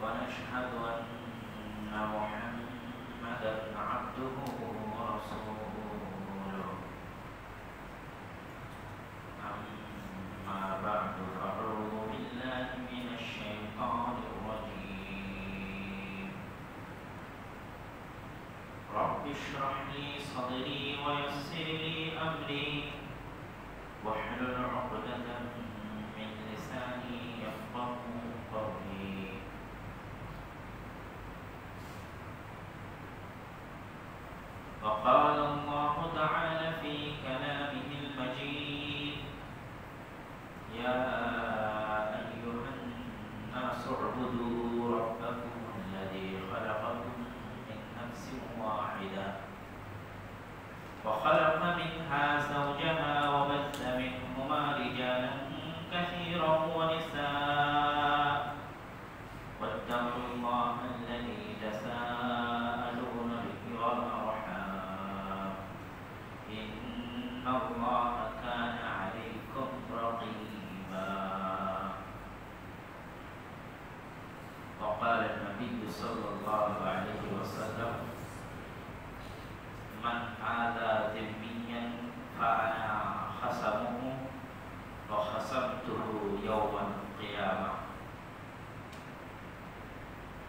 ونشهد أن محمدا عبده ورسوله أما بعد فأعوذ بالله من الشيطان الرجيم رب اشرح لي صدري ويسر لي أمري واحلل عقدة من لساني يفقهوا قولي وقال الله تعالى في كلامه المجيد يا أيها الناس اعبدوا ربكم الذي خلقكم من نفس واحدة وخلق منها زوجها وبث منهما رجالا كثيرا ونساء واتقوا الله الذي تساءلون به والأرحام إن الله كان عليكم رقيبا وقال النبي صلى الله عليه وسلم من آذى ذميا فأنا خصمه وخصمته يوم القيامة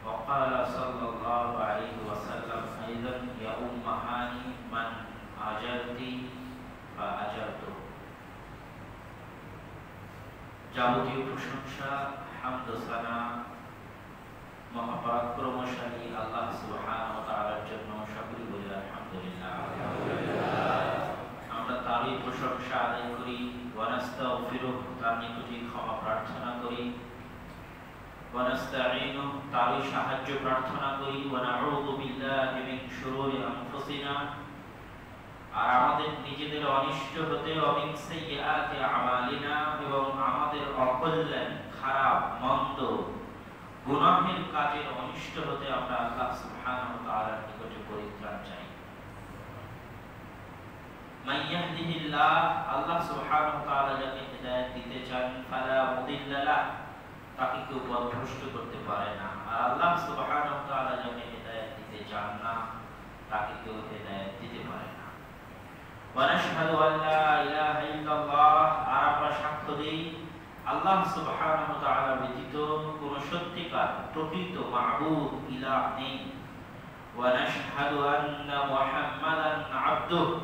وقال صلى الله عليه وسلم أيضا يا أمهاني من أجرتي فأجرته যাবতীয় প্রশংসা হামদ ও সানা মহাপরাক্রমশালী আল্লাহ সুবহানাহু ওয়া তাআলার জন্য সকলে বলি আলহামদুলিল্লাহ। আমরা তারই প্রশংসা আদায় করি ওয়া নাস্তাগফিরুহু, তার নিকটে ক্ষমা প্রার্থনা করি, ওয়া নাস্তাঈনুহু, তারই সাহায্য প্রার্থনা করি, ওয়া নাউযু বিল্লাহি মিন শুরুরি আনফুসিনা, আর আমাদের নিজেদের অনিষ্ট হতে মিন সাইয়্যাতি আমালিনা, এবং আমাদের অকল্যাণ খারাপ মন্দ গুনাহের কাজের অনিষ্ট হতে আমরা আল্লাহ সুবহানাহু ওয়া তাআলার নিকটে পরিত্রাণ চাই। মান ইয়াহদিহিল্লাহ, আল্লাহ সুবহানাহু ওয়া তাআলা যাকে হিদায়াত দিতে চান, ফালা মুদিল্লা লাহ, তাকে কেউ পথভ্রষ্ট করতে পারে না। আর আল্লাহ সুবহানাহু ওয়া তাআলা যাকে হিদায়াত দিতে চান না, তাকে কেউ হিদায়াত দিতে পারে না। ওয়া নাশহাদু আন লা ইলাহা ইল্লাল্লাহ, আর আমরা সাক্ষ্য দেই আল্লাহ সুবহানাহু ওয়া তাআলা ব্যতীত কোনো সত্যিকার প্রকৃত মাবুদ ইলাহ নেই। ওয়া নাশহাদু আন্না মুহাম্মাদান আবদুহু,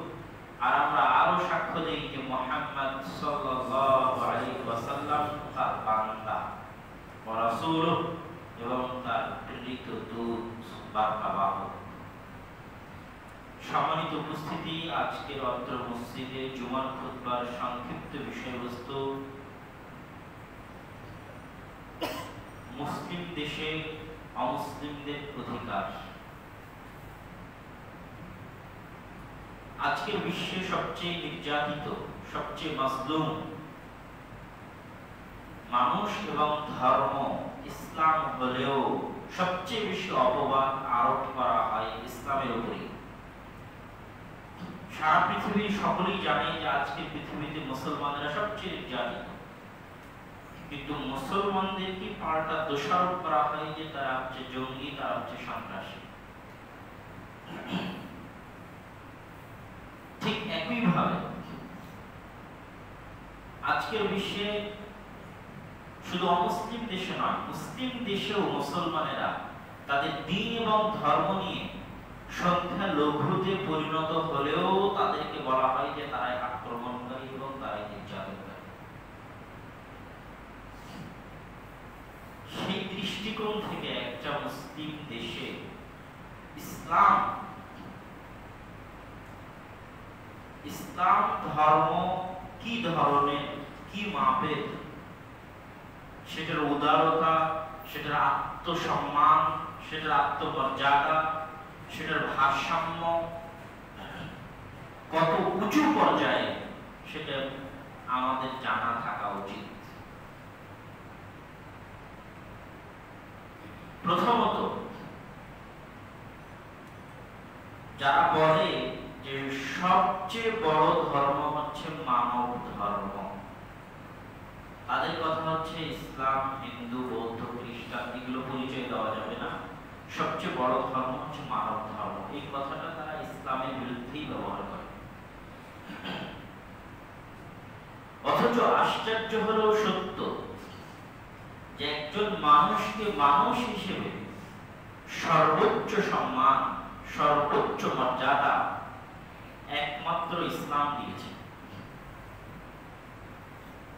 আর আমরা আরো সাক্ষ্য দেই যে মুহাম্মদ সাল্লাল্লাহু আলাইহি ওয়াসাল্লাম তার বান্দা ওয়া রাসূলুহু, এবং তার প্রেরিত দূত বার্তাবাহক। সম্মানিত উপস্থিতি, আজকের অত্র মসজিদে জুমার খুতবার সংক্ষিপ্ত বিষয়বস্তু মুসলিম দেশে অমুসলিমদের অধিকার। আজকের বিশ্বে সবচেয়ে নির্যাতিত, সবচেয়ে মাজলুম মানুষ এবং ধর্ম ইসলাম হলেও সবচেয়ে বেশি অপবাদ আরোপ করা হয় ইসলামের উপরে। সারা পৃথিবীর সকলেই জানে যে আজকের পৃথিবীতে মুসলমানরা সবচেয়ে নির্যাতিত, কিন্তু মুসলমানদেরকে পাল্টা দোষারোপ করা হয় যে তারা হচ্ছে জঙ্গি, তারা হচ্ছে সন্ত্রাসী। ঠিক একইভাবে আজকের বিশ্বে শুধু অমুসলিম দেশে নয়, মুসলিম দেশেও মুসলমানেরা তাদের দ্বীন এবং ধর্ম নিয়ে সংখ্যালঘুতে পরিণত হলেও তাদেরকে বলা হয় যে তারাই আক্রমণকারী এবং তারাই নির্যাতনকারী। সেই দৃষ্টিকোণ থেকে একটা মুসলিম দেশে ইসলাম ধর্ম কি ধরনের, কি মাপের, সেটার উদারতা, সেটার আত্মসম্মান, সেটার আত্মমর্যাদা, সেটার ভারসাম্য কত উঁচু পর্যায়ে, সেটা আমাদের জানা থাকা উচিত। প্রথমত, যারা বলে যে সবচেয়ে বড় ধর্ম হচ্ছে মানব ধর্ম, তাদের কথা হচ্ছে ইসলাম, হিন্দু, বৌদ্ধ, খ্রিস্টান খ্রিস্টান এগুলো পরিচয় দেওয়া যাবে না। সবচেয়ে বড় ধর্ম হচ্ছে মানব ধর্ম। এই কথাটা তারা ইসলামের বিরুদ্ধেই ব্যবহার করে। অথচ আশ্চর্য হলেও সত্য যে একজন মানুষকে মানুষ হিসেবে সর্বোচ্চ সম্মান, সর্বোচ্চ মর্যাদা একমাত্র ইসলাম দিয়েছে।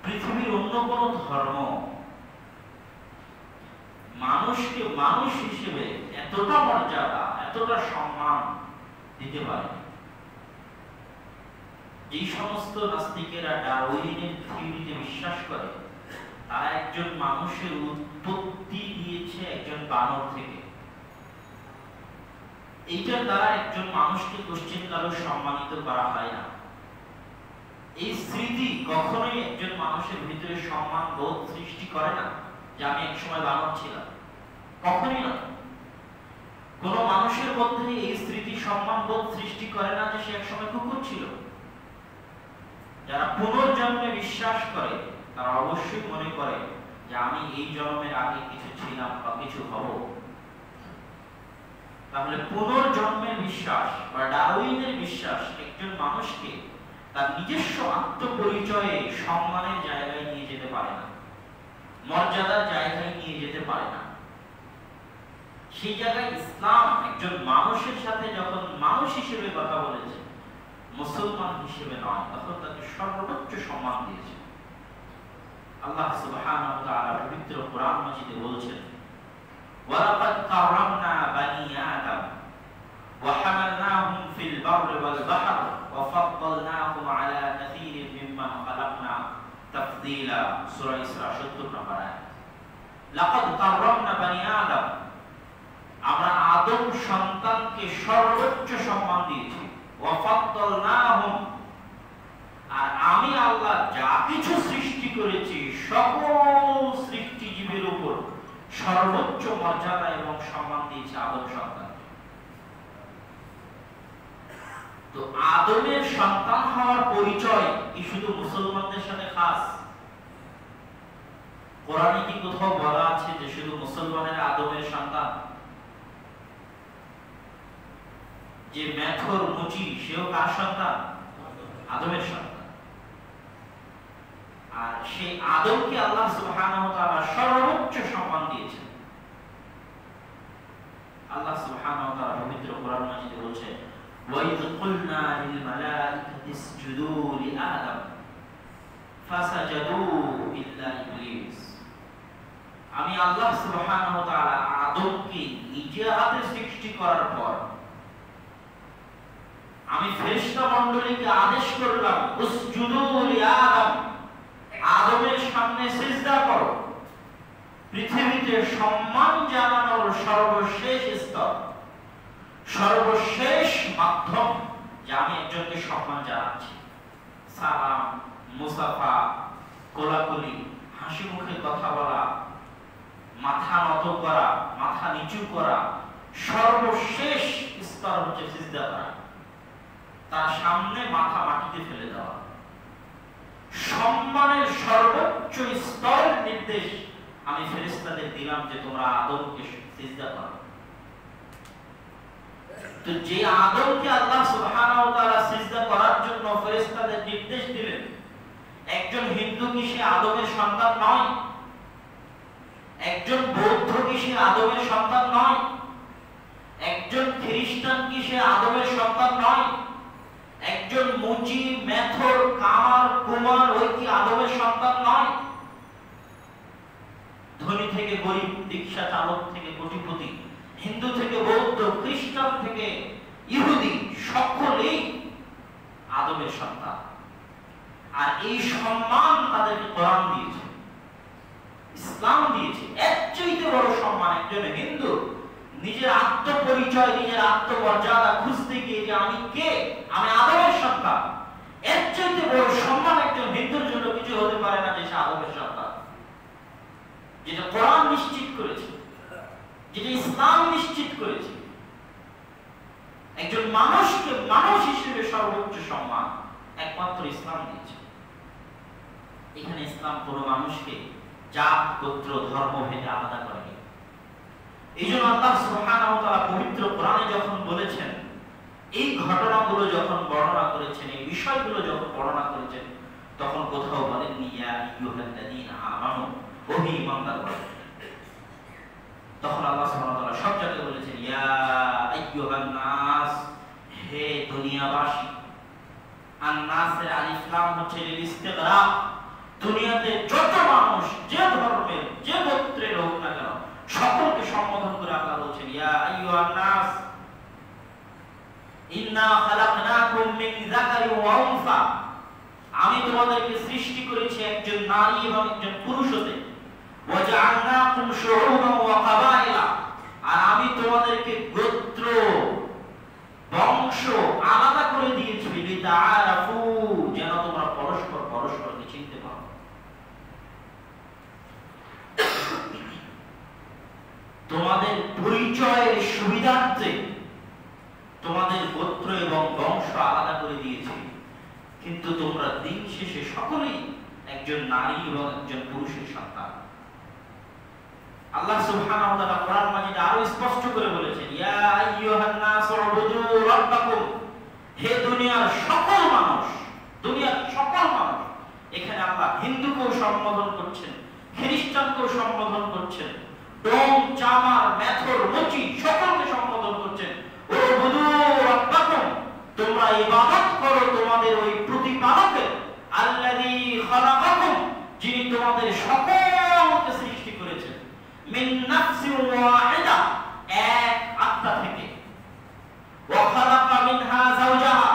পৃথিবীর অন্য কোন ধর্ম মানুষকে মানুষ হিসেবে এতটা মর্যাদা, এতটা সম্মান দিতে পারে। যে সমস্ত নাস্তিকেরা ডারউইনের থিওরিতে বিশ্বাস করে, তারা একজন মানুষের উৎপত্তি দিয়েছে একজন বানর থেকে। এইটার দ্বারা একজন মানুষকে কোশ্চেন কালো সম্মানিত করা হয় না। এই স্মৃতি কখনোই একজন মানুষের ভিতরে সম্মান বোধ সৃষ্টি করে না যে আমি একসময় বানর ছিলাম, কখনোই না। কোন মানুষের মধ্যে এই স্মৃতি সম্মান বোধ সৃষ্টি করে না যে সে একসময় কুকুর ছিল। যারা পুনর্জন্মে বিশ্বাস করে তারা অবশ্যই মনে করে যে আমি এই জন্মের আগে কিছু ছিলাম বা কিছু হব। তাহলে পুনর্জন্মের বিশ্বাস বা ডারউইনের বিশ্বাস একজন মানুষকে তার নিজস্ব আত্মপরিচয়ে সম্মানের জায়গায় নিয়ে যেতে পারে না, মর্যাদার জায়গায় নিয়ে যেতে পারে না। সেই জায়গায় ইসলাম একজন মানুষের সাথে যখন মানুষ হিসেবে কথা বলেছে, মুসলমান হিসেবে নয়, তখন তাকে সর্বোচ্চ সম্মান দিয়েছে। আল্লাহ সুবহানাহু ওয়া তাআলা পবিত্র কোরআন মাজিদে বলছেন, ওয়ালাকাদ কাররামনা বানি আদম ওয়া হামালনাহুম ফিল বাররি ওয়াল বাহর ওয়া ফাদ্দালনাহুম আলা কাসীরিন মিম্মান খালাকনা তাফদীলা। সূরা ইসরা ৭০ নম্বর আয়াত। লাকাদ কাররামনা বানি আদম, আমরা আদম সন্তানকে সর্বোচ্চ সম্মান দিয়েছি। ওয়া ফাদ্দালনাহুম, আর আমি আল্লাহ যা কিছু সৃষ্টি করেছি সকল সৃষ্টিজীবের উপর সর্বোচ্চ মর্যাদা এবং সম্মান দিয়েছে আদম সন্তানকে। তো আদমের সন্তান হওয়ার পরিচয় কি শুধু মুসলমানদের সাথে খাস? কোরআনে কি কোথাও বলা আছে যে শুধু মুসলমানের আদমের সন্তান? যে মেথর মুচি সেও কার সন্তান? আদমের সন্তান। আর সেই আদমকে আল্লাহ সুবহানাহু ওয়া তাআলা সর্বোচ্চ সম্মান দিয়েছেন। আল্লাহ সুবহানাহু ওয়া তাআলা পবিত্র কোরআন মাজিদে বলেছেন, ওয়া ইয কুলনা লিল মালাইকাতি ইসজুদু লিআদম ফাসাজাদু ইল্লা ইবলিস। আমি আল্লাহ সুবহানাহু ওয়া তাআলা আদমকে নিজের হাতে সৃষ্টি করার পর আমি ফেরেশতা মণ্ডলীকে আদেশ করলাম, উসজুদু লিআদম, আদমের সামনে সিজদা করো। পৃথিবীতে সম্মান জানানোর সর্বশেষ স্তর, সর্বশেষ মাধ্যম যে আমি একজনকে সম্মান জানাচ্ছি, সালাম, মুসাফা, কোলাকুলি, হাসি মুখে কথা বলা, মাথা নত করা, মাথা নিচু করা, সর্বশেষ স্তর হচ্ছে সিজদা করা, তার সামনে মাথা মাটিতে ফেলে দেওয়া। সম্মানের সর্বোচ্চ স্তরের নির্দেশ আমি ফেরেশতাদের দিলাম যে তোমরা আদমকে সিজদা করো। তো যে আদমকে আল্লাহ সুবহানাহু ওয়া তাআলা সিজদা করার জন্য ফেরেশতাদের নির্দেশ দিলেন, একজন হিন্দু কি সে আদমের সন্তান নয়? একজন বৌদ্ধ কি সে আদমের সন্তান নয়? একজন খ্রিস্টান কি সে আদমের সন্তান নয়? একজন মুচি, মেথর, কামার, কুমার ওই কি আদমের সন্তান নয়? ধনী থেকে গরিব, রিকশা চালক থেকে কোটিপতি, হিন্দু থেকে বৌদ্ধ, খ্রিস্টান থেকে ইহুদি, সকলেই আদমের সন্তান। আর এই সম্মান তাদেরকে কোরআন দিয়েছে, ইসলাম দিয়েছে। এর চাইতে বড় সম্মান একজন হিন্দু নিজের আত্মপরিচয়, নিজের আত্মমর্যাদা খুঁজতে গিয়ে যে আমি কে, আমি আদমের সন্তান, এর চাইতে বড় সম্মান একজন হিন্দুর জন্য কিছু হতে পারে না যে সে আদমের সন্তান। যেটা কোরআন নিশ্চিত করেছে, যেটা ইসলাম নিশ্চিত করেছে। একজন মানুষকে মানুষ হিসেবে সর্বোচ্চ সম্মান একমাত্র ইসলাম দিয়েছে। এখানে ইসলাম কোনো মানুষকে জাত, গোত্র, ধর্ম ভেদে আলাদা করেনি। এজন্য আল্লাহ সুবহানাহু ওয়া তাআলা পবিত্র কোরআনে যখন বলেছেন, এই ঘটনাগুলো যখন বর্ণনা করেছেন, এই বিষয়গুলো যখন বর্ণনা করেছেন, তখন কোথাও বলেননি ইয়া আইয়ুহাল্লাযীনা আমানু, ও হে ঈমানদারগণ। তখন আল্লাহ সুবহানাহু ওয়া তাআলা সব জায়গায় বলেছেন ইয়া আইয়ুহান নাস, হে দুনিয়াবাসী। আর নাসের আলিফ লাম হচ্ছে লিল ইস্তিগরাক, দুনিয়াতে যত মানুষ যে ধর্মের যে গোত্রের হোক না কেন সকলকে সম্বোধন করে আল্লাহ বলছেন ইয়া আইয়ুহান নাস ইন্না খালাকনাকুম মিন যাকারি ওয়া উনসা, আমি তোমাদেরকে সৃষ্টি করেছি একজন নারী এবং একজন পুরুষ হতে। ওয়া জাআলনাকুম শুউবান ওয়া কাবাইলা, আর আমি তোমাদেরকে গোত্র বংশ আলাদা করে দিয়েছি লিতাআরাফু, যেন তোমরা পরস্পরকে চিনতে পারো। তোমাদের পরিচয়ের সুবিধার্থে তোমাদের গোত্র এবং বংশ আলাদা করে দিয়েছি, কিন্তু তোমরা দিন শেষে সকলেই একজন নারী এবং একজন পুরুষের সন্তান। আল্লাহ সুবহানাহু ওয়া তাআলা কোরআন মাজিদে আরো স্পষ্ট করে বলেছেন ইয়া আইয়ুহান নাস উবুদু রাব্বাকুম, হে দুনিয়ার সকল মানুষ, দুনিয়ার সকল মানুষ। এখানে আল্লাহ হিন্দুকেও সম্বোধন করছেন, খ্রিস্টানকেও সম্বোধন করছেন, ডোম চামার মেথর মুচি সকলকে সম্বোধন করছেন উবুদু রাব্বাকুম, তোমরা ইবাদত করো তোমাদের ওই প্রতিপালকের, আল্লাযী খালাকাকুম, যিনি তোমাদের সকলকে সৃষ্টি করেছেন, মিন নাফসিন ওয়াহিদা, এক আত্মা থেকে, ওয়া খালাকা মিনহা যাওজাহা,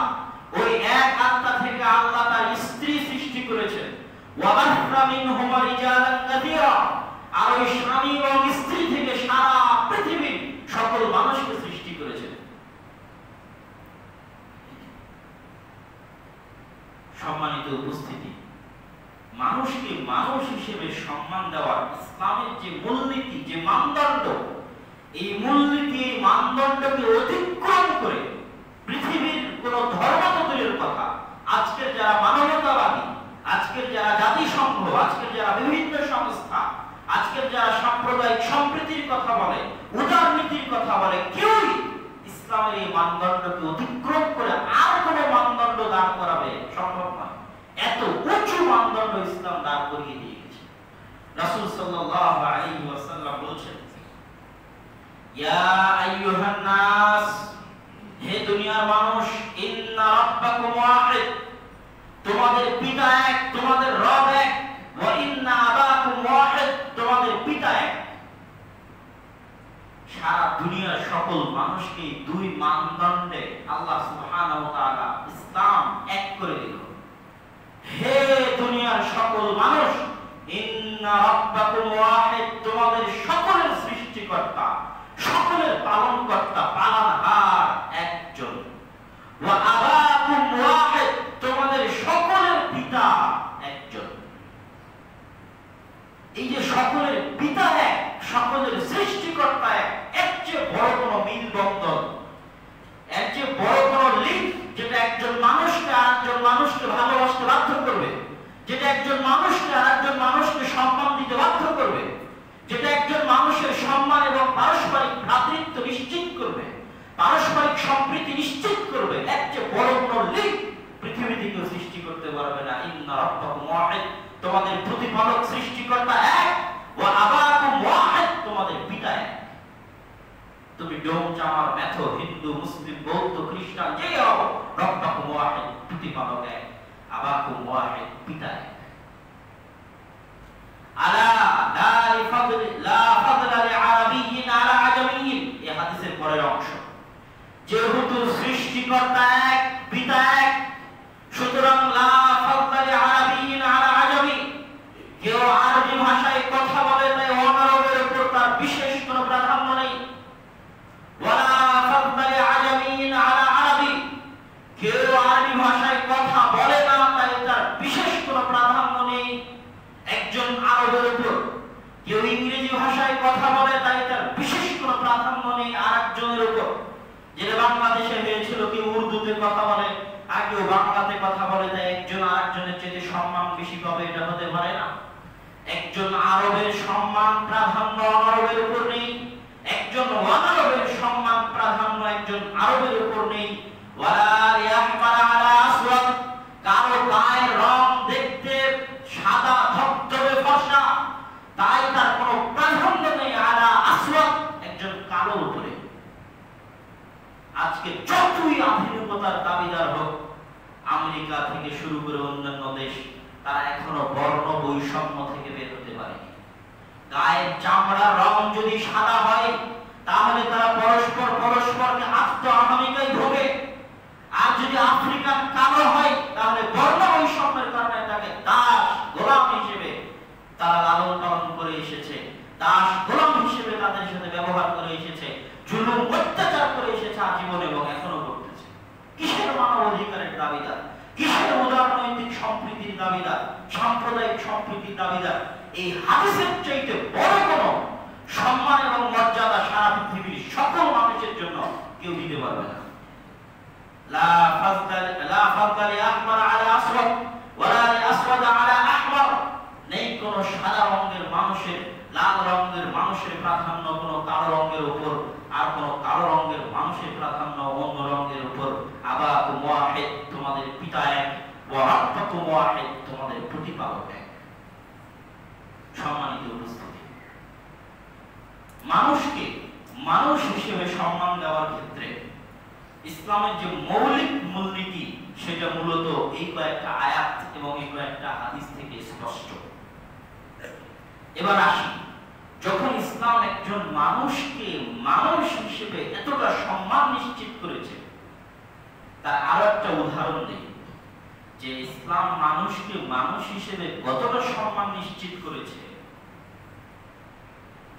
ওই এক আত্মা থেকে আল্লাহ তার স্ত্রী সৃষ্টি করেছেন, ওয়া বাসরা মিনহুমা রিজালান কাসীরা, আর ওই স্বামী এবং স্ত্রী থেকে সারা পৃথিবীর সকল মানুষকে সৃষ্টি করেছেন। সম্মানিত উপস্থিতি, মানুষকে মানুষ হিসেবে সম্মান দেওয়া ইসলামের যে মূলনীতি, যে মানদণ্ড, এই মূলনীতি এই মানদণ্ডকে অতিক্রম করে পৃথিবীর কোন ধর্ম তো দূরের কথা, আজকের যারা মানবতাবাদী, আজকের যারা জাতিসংঘ, আজকের যারা বিভিন্ন সংস্থা, আজকের যারা সাম্প্রদায়িক সম্প্রীতির কথা বলে, উদারনীতির কথা বলে, কেউই ইসলামের এই মানদণ্ডকে অতিক্রম করে আর কোন মানদণ্ড দাঁড় করাবে সম্ভব নয়। এত উঁচু মানদণ্ড ইসলাম দাঁড় করিয়ে দিয়ে গেছে। রাসূল সাল্লাল্লাহু আলাইহি ওয়াসাল্লাম বলেছেন ইয়া আইয়ুহান নাস, হে দুনিয়ার মানুষ, ইন্না রাব্বাকুম ওয়াহিদ, তোমাদের পিতা এক, তোমাদের রব এক, ওয়া ইন্না আবাকুম ওয়াহিদ, তোমাদের পিতা এক। সারা দুনিয়ার সকল মানুষকে দুই মানদণ্ডে আল্লাহ সুবহানাহু ওয়া তাআলা ইসলাম এক করে দিল। হে দুনিয়ার সকল মানুষ, ইন্না রাব্বাকুম ওয়াহিদ, তোমাদের সকলের সৃষ্টিকর্তা, সকলের পালনকর্তা, পালনহার একজন। ওয়া আবাকুম ওয়াহিদ, তোমাদের সকলের পিতা একজন। এই যে সকলের পিতা এক, সকলের সৃষ্টিকর্তা এক, এর চেয়ে বড় কোন মিল বন্ধন, এর চেয়ে বড় কোন লিঙ্ক যেটা একজন মানুষকে আরেকজন মানুষকে ভালোবাসতে বাধ্য করবে, যেটা একজন মানুষকে আরেকজন মানুষকে সম্মান দিতে বাধ্য করবে, যেটা একজন মানুষের সম্মান এবং পারস্পরিক ভ্রাতৃত্ব নিশ্চিত করবে, পারস্পরিক সম্প্রীতি নিশ্চিত করবে, এর চেয়ে বড় কোন লিঙ্ক পৃথিবী থেকে সৃষ্টি করতে পারবে না। ইন্না রাব্বাকুম ওয়াহিদ, তোমাদের প্রতিপালক সৃষ্টিকর্তা এক, ওয়া আবাকুম ওয়াহিদ, তোমাদের পিতা এক। তুমি ডোম চামার মেথো হিন্দু মুসলিম বৌদ্ধ খ্রিস্টান যে হও, রাব্বাকুম ওয়াহিদ, প্রতিপালক এক, আবাকুম ওয়াহিদ, পিতা এক। আলা লা ফাদলা লিআরাবিয়্যিন আলা আজামিয়্যিন, এই হাদিসের পরের অংশ। যেহেতু সৃষ্টিকর্তা এক, পিতা এক, সুতরাং লা ফাদলা লিআরাবিয়্যিন আলা আজামি, কেউ আরবি ভাষায় কথা বলে তাই অনারবের উপর তার বিশেষ কোনো প্রাধান্য নেই। ওয়ালা ফাদলা লিআজামিয়্যিন আলা আরবি, কেউ আরবি ভাষায় কথা বলে না তাই তার বিশেষ কোনো প্রাধান্য নেই একজন আরবের উপর। কেউ ইংরেজি ভাষায় কথা বলে তাই তার বিশেষ কোনো প্রাধান্য নেই আরেকজনের উপর। যেটা বাংলাদেশে হয়েছিল, কেউ উর্দুতে কথা বলে আর কেউ বাংলাতে কথা বলে, তাই একজন আরেকজনের চেয়ে সম্মান বেশি পাবে, এটা হতে পারে না। একজন আরবের সম্মান প্রাধান্য অনারবের উপর নেই, একজন একজন আরবের উপর নেই। ওয়ালা ইয়াহমারা আলা আসওয়াদ, কারো গায়ের রং দেখতে সাদা ধবধবে ফর্সা, তাই তার কোনো প্রাধান্য নেই আলা আসওয়াদ, একজন কালোর উপরে। আজকে যতই আধুনিকতার দাবিদার হোক, আমেরিকা থেকে শুরু করে অন্যান্য দেশ, তারা এখনো বর্ণ বৈষম্য থেকে বের হতে পারেনি। গায়ের চামড়ার রং যদি সাদা হয়, তাহলে তারা পরস্পরকে আত্ম আহমিকায় ভোগে। আর যদি আফ্রিকান কালো হয়, তাহলে বর্ণ বৈষম্যের কারণে তাকে দাস গোলাম হিসেবে তারা লালন পালন করে এসেছে, দাস গোলাম হিসেবে তাদের সাথে ব্যবহার করে এসেছে, জুলুম অত্যাচার করে এসেছে আজীবন এবং এখনো করতেছে। কিসের মানব অধিকারের দাবিদার, কিসের উদারনৈতিক সম্প্রীতির দাবিদার, সাম্প্রদায়িক সম্প্রীতির দাবিদার? এই হাদিসের চাইতে বড় কোন সম্মান এবং মর্যাদা সারা পৃথিবীর সকল মানুষের জন্য কেউ দিতে পারবে না। লা ফাদলা লিআহমার আলা আসওয়াদ ওয়ালা লিআসওয়াদ আলা আহমার, নেই কোন সাদা রঙের মানুষের, লাল রঙের মানুষের প্রাধান্য কোন কালো রঙের উপর, আর কোন কালো রঙের মানুষের প্রাধান্য অন্য রঙের উপর। আবাকুম ওয়াহিদ, তোমাদের পিতা এক, ওয়া রাব্বুকুম ওয়াহিদ, তোমাদের প্রতিপালক এক। সম্মানিত উপস্থিতি, মানুষকে মানুষ হিসেবে সম্মান দেওয়ার ক্ষেত্রে ইসলামের যে মৌলিক মূলনীতি, সেটা মূলত এই কয়েকটা আয়াত এবং এই কয়েকটা হাদিস থেকে স্পষ্ট। এবার আসি, যখন ইসলাম একজন মানুষকে মানুষ হিসেবে এতটা সম্মান নিশ্চিত করেছে, তার আরো একটা উদাহরণ দেই যে ইসলাম মানুষকে মানুষ হিসেবে কতটা সম্মান নিশ্চিত করেছে।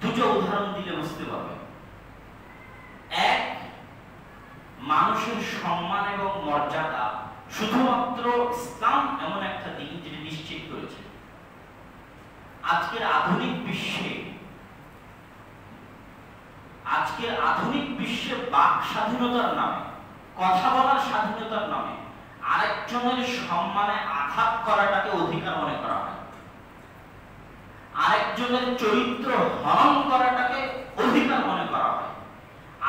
দুটো উদাহরণ দিলে বুঝতে পারবে। এক, মানুষের সম্মান এবং মর্যাদা শুধুমাত্র ইসলাম এমন একটা দিন যেটা নিশ্চিত করেছে। আজকের আধুনিক বিশ্বে বাক স্বাধীনতার নামে, কথা বলার স্বাধীনতার নামে আরেকজনের সম্মানে আঘাত করাটাকে অধিকার মনে করা হয়, আরেকজনের চরিত্র হরণ করাটাকে অধিকার মনে করা হয়,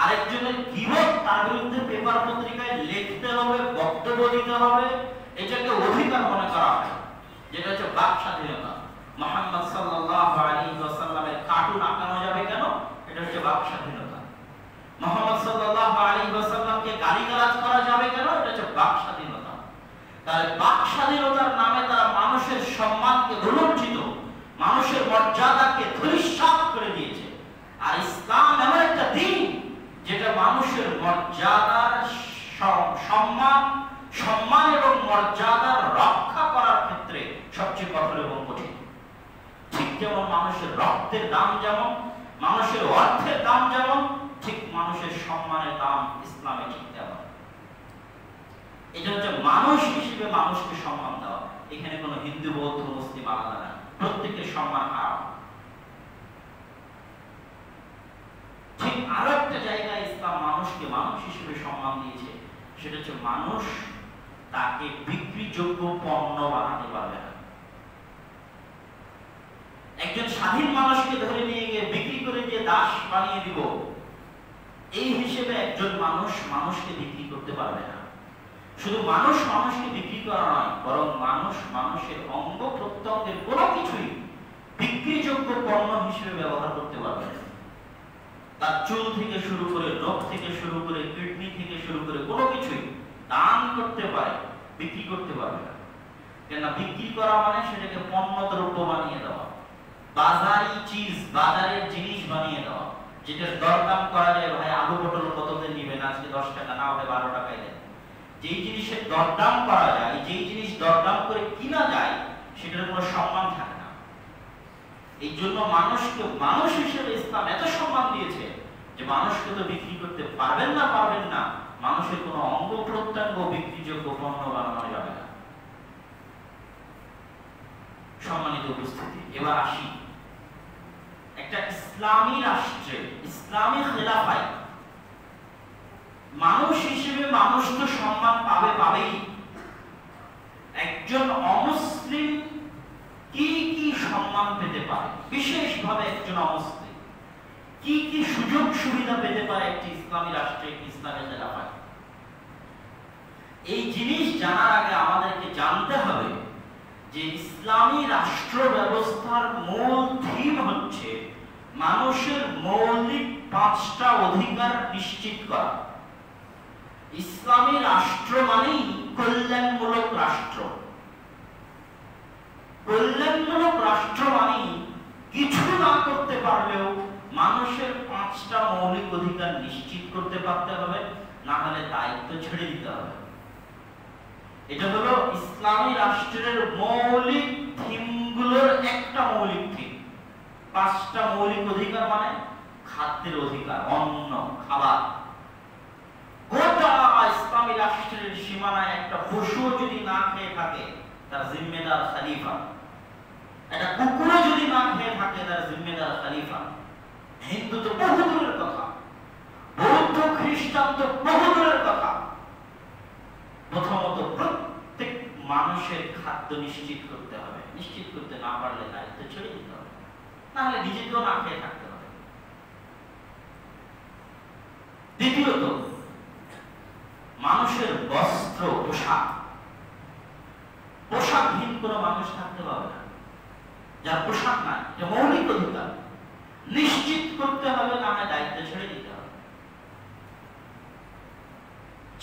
আরেকজনের গীবত, তার বিরুদ্ধে পেপার পত্রিকায় লিখতে হবে, বক্তব্য দিতে হবে, এটাকে অধিকার মনে করা হয়, যেটা হচ্ছে বাক স্বাধীনতা। মুহাম্মদ সাল্লাল্লাহু আলাইহি ওয়াসাল্লামের কার্টুন আঁকানো যাবে কেন? এটা হচ্ছে বাক স্বাধীনতা। মুহাম্মদ সাল্লাল্লাহু আলাইহি ওয়াসাল্লামকে গালিগালাজ করা যাবে কেন? এটা হচ্ছে বাক স্বাধীনতা। তাহলে বাক স্বাধীনতার নামে তারা মানুষের সম্মানকে ভুলঞ্চিত, মানুষের মর্যাদাকে ধূলিসাৎ করে দিয়েছে। আর ইসলাম এমন একটা দিন যেটা মানুষের মর্যাদার সম্মান এবং মর্যাদার রক্ষা করার ক্ষেত্রে সবচেয়ে কঠোর এবং কঠিন। ঠিক যেমন মানুষের রক্তের দাম যেমন, মানুষের অর্থের দাম যেমন, ঠিক মানুষের সম্মানের দাম ইসলামে ঠিক তেমন। এটা হচ্ছে মানুষ হিসেবে মানুষকে সম্মান দেওয়া। এখানে কোনো হিন্দু, বৌদ্ধ, মুসলিম আলাদা না, প্রত্যেকের সম্মান হারাম। ঠিক আরো একটা জায়গায় ইসলাম মানুষকে মানুষ হিসেবে সম্মান দিয়েছে, সেটা হচ্ছে মানুষ তাকে বিক্রিযোগ্য পণ্য বানাতে পারবে না। একজন স্বাধীন মানুষকে ধরে নিয়ে গিয়ে বিক্রি করে দিয়ে দাস বানিয়ে দিব, এই হিসেবে একজন মানুষ মানুষকে বিক্রি করতে পারবে না। শুধু মানুষ মানুষকে বিক্রি করা নয়, বরং মানুষ মানুষের অঙ্গ প্রত্যঙ্গের কোনো কিছুই বিক্রিযোগ্য পণ্য হিসেবে ব্যবহার করতে পারবে না। তার চুল থেকে শুরু করে, নখ থেকে শুরু করে, কিডনি থেকে শুরু করে কোনো কিছুই দান করতে পারে, বিক্রি করতে পারবে না। কেন? বিক্রি করা মানে সেটাকে পণ্য দ্রব্য বানিয়ে দেওয়া, বাজারি চিজ, বাজারের জিনিস বানিয়ে দেওয়া, যেটার দরদাম করা যায়, ভাই আলু পটল কততে নিবেন, আজকে 10 টাকা, না হলে 12 টাকায় দেন। যেই জিনিসের দরদাম করা যায়, যেই জিনিস দরদাম করে কিনা যায়, সেটার কোনো সম্মান থাকে না। এই জন্য মানুষকে মানুষ হিসেবে ইসলাম এত সম্মান দিয়েছে যে মানুষকে তো বিক্রি করতে পারবেন না, মানুষের কোনো অঙ্গ প্রত্যঙ্গ বিক্রিযোগ্য পণ্য বানানো যাবে না। সম্মানিত উপস্থিতি, এবার আসি, একটা ইসলামী রাষ্ট্রে, ইসলামী খেলাফায় মানুষ হিসেবে মানুষ তো সম্মান পাবেই। একজন অমুসলিম কি কি সম্মান পেতে পারে? বিশেষভাবে একজন অমুসলিম কি কি সুযোগ সুবিধা পেতে পারে একটি ইসলামী রাষ্ট্রে, একটি ইসলামী খেলাফায়। এই জিনিস জানার আগে আমাদেরকে জানতে হবে যে ইসলামী রাষ্ট্র ব্যবস্থার মূল থিম হচ্ছে মানুষের মৌলিক 5টা অধিকার নিশ্চিত করা। ইসলামী রাষ্ট্র মানেই কল্যাণমূলক রাষ্ট্র। কল্যাণমূলক রাষ্ট্র মানেই কিছু না করতে পারলেও মানুষের 5টা মৌলিক অধিকার নিশ্চিত করতে পারতে হবে, না হলে দায়িত্ব ছেড়ে দিতে হবে। এটা হলো ইসলামী রাষ্ট্রের মৌলিক থিমগুলোর একটা মৌলিক থিম। 5টা মৌলিক অধিকার মানে খাদ্যের অধিকার, অন্ন, খাবার। গোটা ইসলামী রাষ্ট্রের সীমানায় একটা পশু যদি না খেয়ে থাকে তার জিম্মেদার খলিফা, একটা কুকুর যদি না খেয়ে থাকে তার জিম্মেদার খলিফা। হিন্দু তো বহু দূরের কথা, বৌদ্ধ খ্রিস্টান তো বহু দূরের কথা। প্রথমত প্রত্যেক মানুষের খাদ্য নিশ্চিত করতে হবে। নিশ্চিত করতে না পারলে দায়িত্ব ছেড়ে দিতে হবে, না হলে নিজেকেও না খেয়ে থাকতে হবে। দ্বিতীয়ত মানুষের বস্ত্র, পোশাক। পোশাকহীন কোনো মানুষ থাকতে পারবে না। যার পোশাক নাই, এটা মৌলিক অধিকার, নিশ্চিত করতে হবে, না হয় দায়িত্ব ছেড়ে দিতে হবে।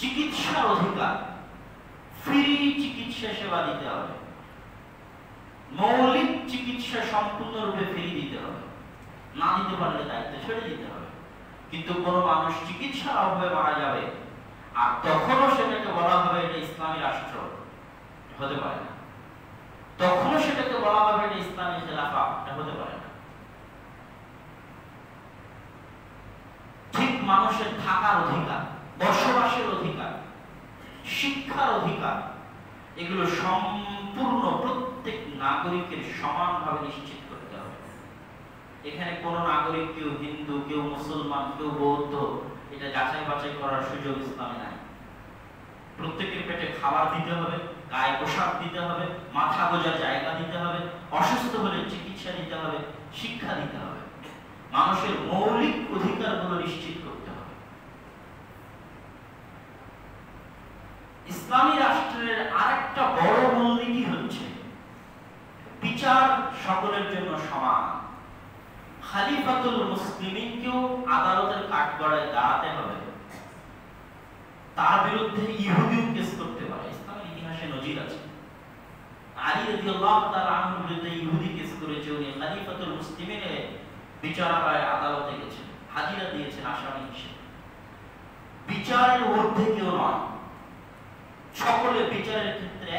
চিকিৎসার অধিকার, ফ্রি চিকিৎসা সেবা দিতে হবে। মৌলিক চিকিৎসা সম্পূর্ণরূপে ফ্রি দিতে হবে, না দিতে পারলে দায়িত্ব ছেড়ে দিতে হবে। কিন্তু কোনো মানুষ চিকিৎসার অভাবে মারা যাবে আর তখনও সেটাকে বলা হবে এটা ইসলামী রাষ্ট্র, হতে পারে না। তখনও সেটাকে বলা হবে এটা ইসলামী খেলাফা, এটা হতে পারে না। ঠিক মানুষের থাকার অধিকার, বসবাসের অধিকার, শিক্ষার অধিকার, এগুলো সম্পূর্ণ প্রত্যেক নাগরিকের সমানভাবে নিশ্চিত করতে হবে। এখানে কোন নাগরিক, কেউ হিন্দু, কেউ মুসলমান, কেউ বৌদ্ধ, এটা যাচাই বাছাই করার সুযোগ ইসলামে নাই। প্রত্যেকের পেটে খাবার দিতে হবে, গায়ে পোশাক দিতে হবে, মাথা গোজার জায়গা দিতে হবে, অসুস্থ হলে চিকিৎসা দিতে হবে, শিক্ষা দিতে হবে। মানুষের মৌলিক অধিকারগুলো নিশ্চিত করতে হবে। ইসলামী রাষ্ট্রের আরেকটা বড় মূলনীতি হচ্ছে বিচার সকলের জন্য সমান। খলিফাতুল মুসলিমিনকেও আদালতের কাঠগড়ায় দাঁড়াতে হবে। তার বিরুদ্ধে ইহুদিও কেস করতে পারে, ইসলামের ইতিহাসে নজির আছে। আলী রাদিয়াল্লাহু তাআলা আনহুর বিরুদ্ধে ইহুদি কেস করেছে, উনি খলিফাতুল মুসলিমিনের বিচারালয়ে আদালতে গেছেন, হাজিরা দিয়েছেন আসামি হিসেবে। বিচারের ঊর্ধ্বে কেউ নয়, সকলে বিচারের ক্ষেত্রে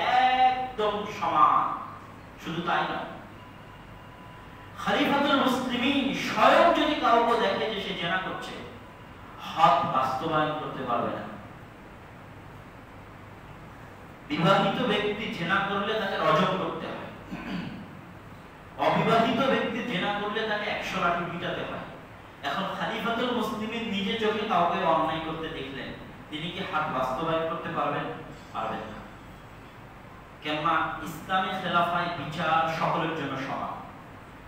একদম সমান। শুধু তাই নয়, খলিফাতুল মুসলিমিন স্বয়ং যদি কাউকে দেখে যে সে জেনা করছে, হদ বাস্তবায়ন করতে পারবে না। বিবাহিত ব্যক্তি জেনা করলে তাকে রজম করতে হয়, অবিবাহিত ব্যক্তি জেনা করলে তাকে 100 লাঠি পিটাতে হয়। এখন খলিফাতুল মুসলিমিন নিজে চোখে কাউকে অন্যায় করতে দেখলেন, তিনি কি হাত বাস্তবায়ন করতে পারবেন? পারবেন না। কেননা ইসলামী খেলাফায় বিচার সকলের জন্য সমান।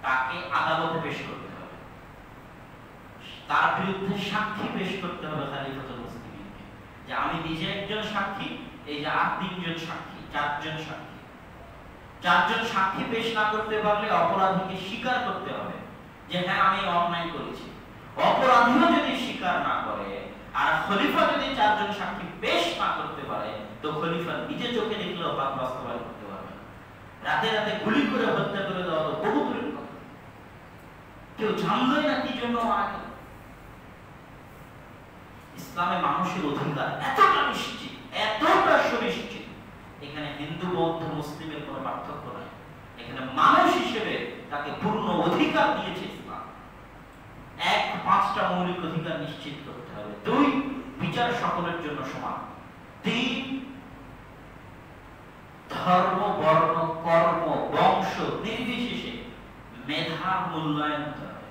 তাকে আদালতে পেশ করতে হবে, তার বিরুদ্ধে সাক্ষী পেশ করতে হবে খলিফাতুল মুসলিমিনকে, যে আমি নিজে একজন সাক্ষী, এই যে আর 3 জন সাক্ষী, 4 জন সাক্ষী। 4 জন সাক্ষী পেশ না করতে পারলে অপরাধীকে স্বীকার করতে হবে যে হ্যাঁ আমি অন্যায় করেছি। অপরাধীও যদি স্বীকার না করে আর খলিফা যদি 4 জন সাক্ষী পেশ না করতে পারে, তো খলিফা নিজে চোখে দেখলেও পাপ বাস্তবায়ন করতে পারবে না। রাতে রাতে গুলি করে হত্যা করে দেওয়া তো বহু দূরের কথা, কেউ জানলই না কি জন্য মারা গেল। ইসলামে মানুষের অধিকার এতটা নিশ্চিত, এতটা সুনিশ্চিত, এখানে হিন্দু বৌদ্ধ মুসলিমের কোনো পার্থক্য নাই। এখানে মানুষ হিসেবে তাকে পূর্ণ অধিকার দিয়েছে ইসলাম। 1 5টা মৌলিক অধিকার নিশ্চিত করতে হবে। 2 বিচার সকলের জন্য সমান। 3 ধর্ম, বর্ণ, কর্ম, বংশ নির্বিশেষে মেধার মূল্যায়ন হতে হবে।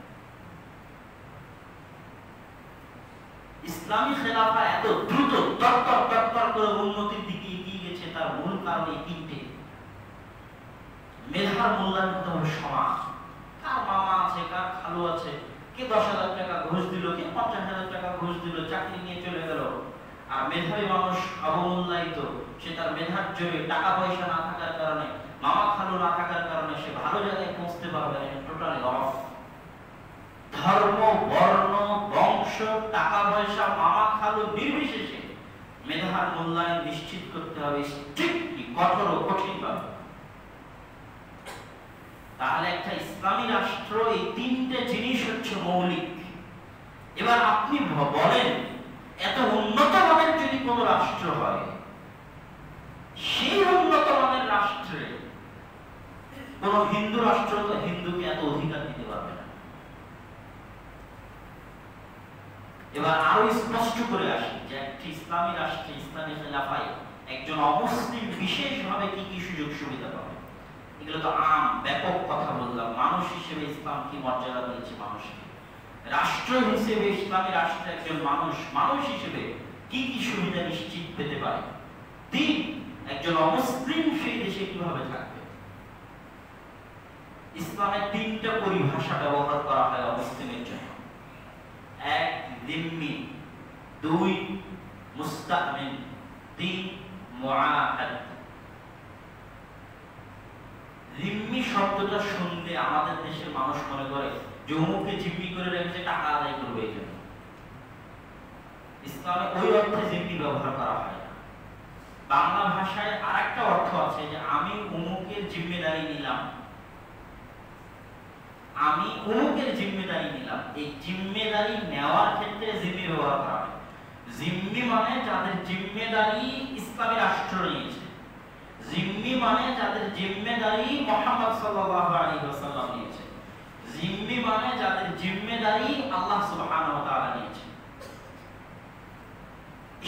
ইসলামী খেলাফা এত দ্রুত তরতর করে উন্নতির দিকে এগিয়ে গেছে, তার মূল কারণ এই 3টে। মেধার মূল্যায়ন হতে হবে সমান। কার মামা আছে, কার খালু আছে, কে 10,000 টাকা ঘুষ দিল, কে 50,000 টাকা ঘুষ দিল, চাকরি নিয়ে চলে গেল। আর মেধাবী মানুষ অবমূল্যায়িত, সে তার মেধার জোরে, টাকা পয়সা না থাকার কারণে, মামা খালু না থাকার কারণে সে ভালো জায়গায় পৌঁছতে পারবে না, টোটালি অফ। ধর্ম, বর্ণ, বংশ, টাকা পয়সা, মামা খালু নির্বিশেষে মেধার মূল্যায়ন নিশ্চিত করতে হবে, স্ট্রিক্টলি, কঠোর ও কঠিন ভাবে। তাহলে একটা ইসলামী রাষ্ট্র এই তিনটে জিনিস হচ্ছে মৌলিক। এবার আপনি বলেন, এত উন্নত মানের যদি কোন রাষ্ট্র হয়, সেই উন্নত মানের রাষ্ট্রে কোন হিন্দু রাষ্ট্র তো হিন্দুকে এত অধিকার দিতে পারবে না। এবার আরো স্পষ্ট করে আসি যে একটি ইসলামী রাষ্ট্রে, ইসলামী খেলাফায় একজন অমুসলিম বিশেষভাবে কি কি সুযোগ সুবিধা পাবে। এগুলো তো আম ব্যাপক কথা বললাম। মানুষ হিসেবে ইসলাম কি মর্যাদা দিয়েছে মানুষকে, রাষ্ট্র হিসেবে ইসলামী রাষ্ট্রে একজন মানুষ হিসেবে কি কি সুবিধা নিশ্চিত পেতে পারে। তিন, একজন অমুসলিম সেই দেশে কিভাবে থাকবে। ইসলামের তিনটা পরিভাষা ব্যবহার করা হয় অমুসলিমের জন্য। এক, জিম্মি; দুই, মুস্তামিন; তিন, মুআহাদ। জিম্মি শব্দটা শুনলে আমাদের দেশের মানুষ মনে করে যে অমুককে জিম্মি করে রেখেছে, টাকা আদায় করবে এই জন্য। ইসলামে ওই অর্থে জিম্মি ব্যবহার করা হয় না। বাংলা ভাষায় আরেকটা অর্থ আছে যে আমি অমুকের জিম্মেদারি নিলাম, আমি অমুকের জিম্মেদারি নিলাম। এই জিম্মেদারি নেওয়ার ক্ষেত্রে জিম্মি ব্যবহার করা হয়। জিম্মি মানে যাদের জিম্মেদারি ইসলামী রাষ্ট্র নিয়েছে, জিম্মি মানে যাদের জিম্মেদারি মুহাম্মদ সাল্লাল্লাহু আলাইহি ওয়াসাল্লাম নিয়েছে, জিম্মি মানে যাদের জিম্মেদারি আল্লাহ সুবহানাহু ওয়া তাআলা নিয়েছে।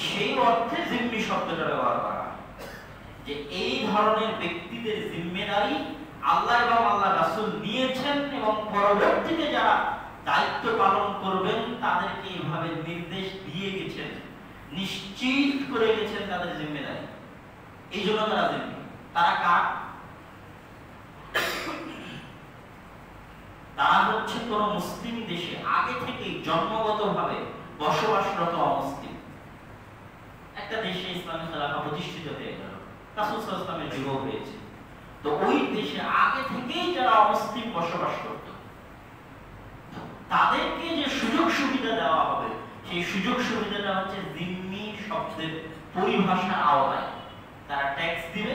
সেই অর্থে জিম্মি শব্দটা ব্যবহার করা হয় যে এই ধরনের ব্যক্তিদের জিম্মেদারি আল্লাহ এবং আল্লাহ রাসূল নিয়েছেন এবং পরবর্তীতে যারা দায়িত্ব পালন করবেন তাদেরকে এইভাবে নির্দেশ দিয়ে গেছেন, নিশ্চিত করে গেছেন তাদের জিম্মেদারি। এই জন্য তারা জিম্মি। তারা কার? তারা হচ্ছে কোন মুসলিম দেশে আগে থেকেই জন্মগতভাবে বসবাসরত অমুসলিম। একটা দেশে ইসলামী খেলাফা প্রতিষ্ঠিত হয়ে গেল, রাসূল সাল্লাল্লাহু আলাইহি ওয়াসাল্লামের যুগ হয়েছে, তো ওই দেশে আগে থেকেই যারা অমুসলিম বসবাস করত তাদেরকে যে সুযোগ সুবিধা দেওয়া হবে, সেই সুযোগ সুবিধাটা হচ্ছে জিম্মি শব্দের পরিভাষার আওতায়। তারা ট্যাক্স দিবে,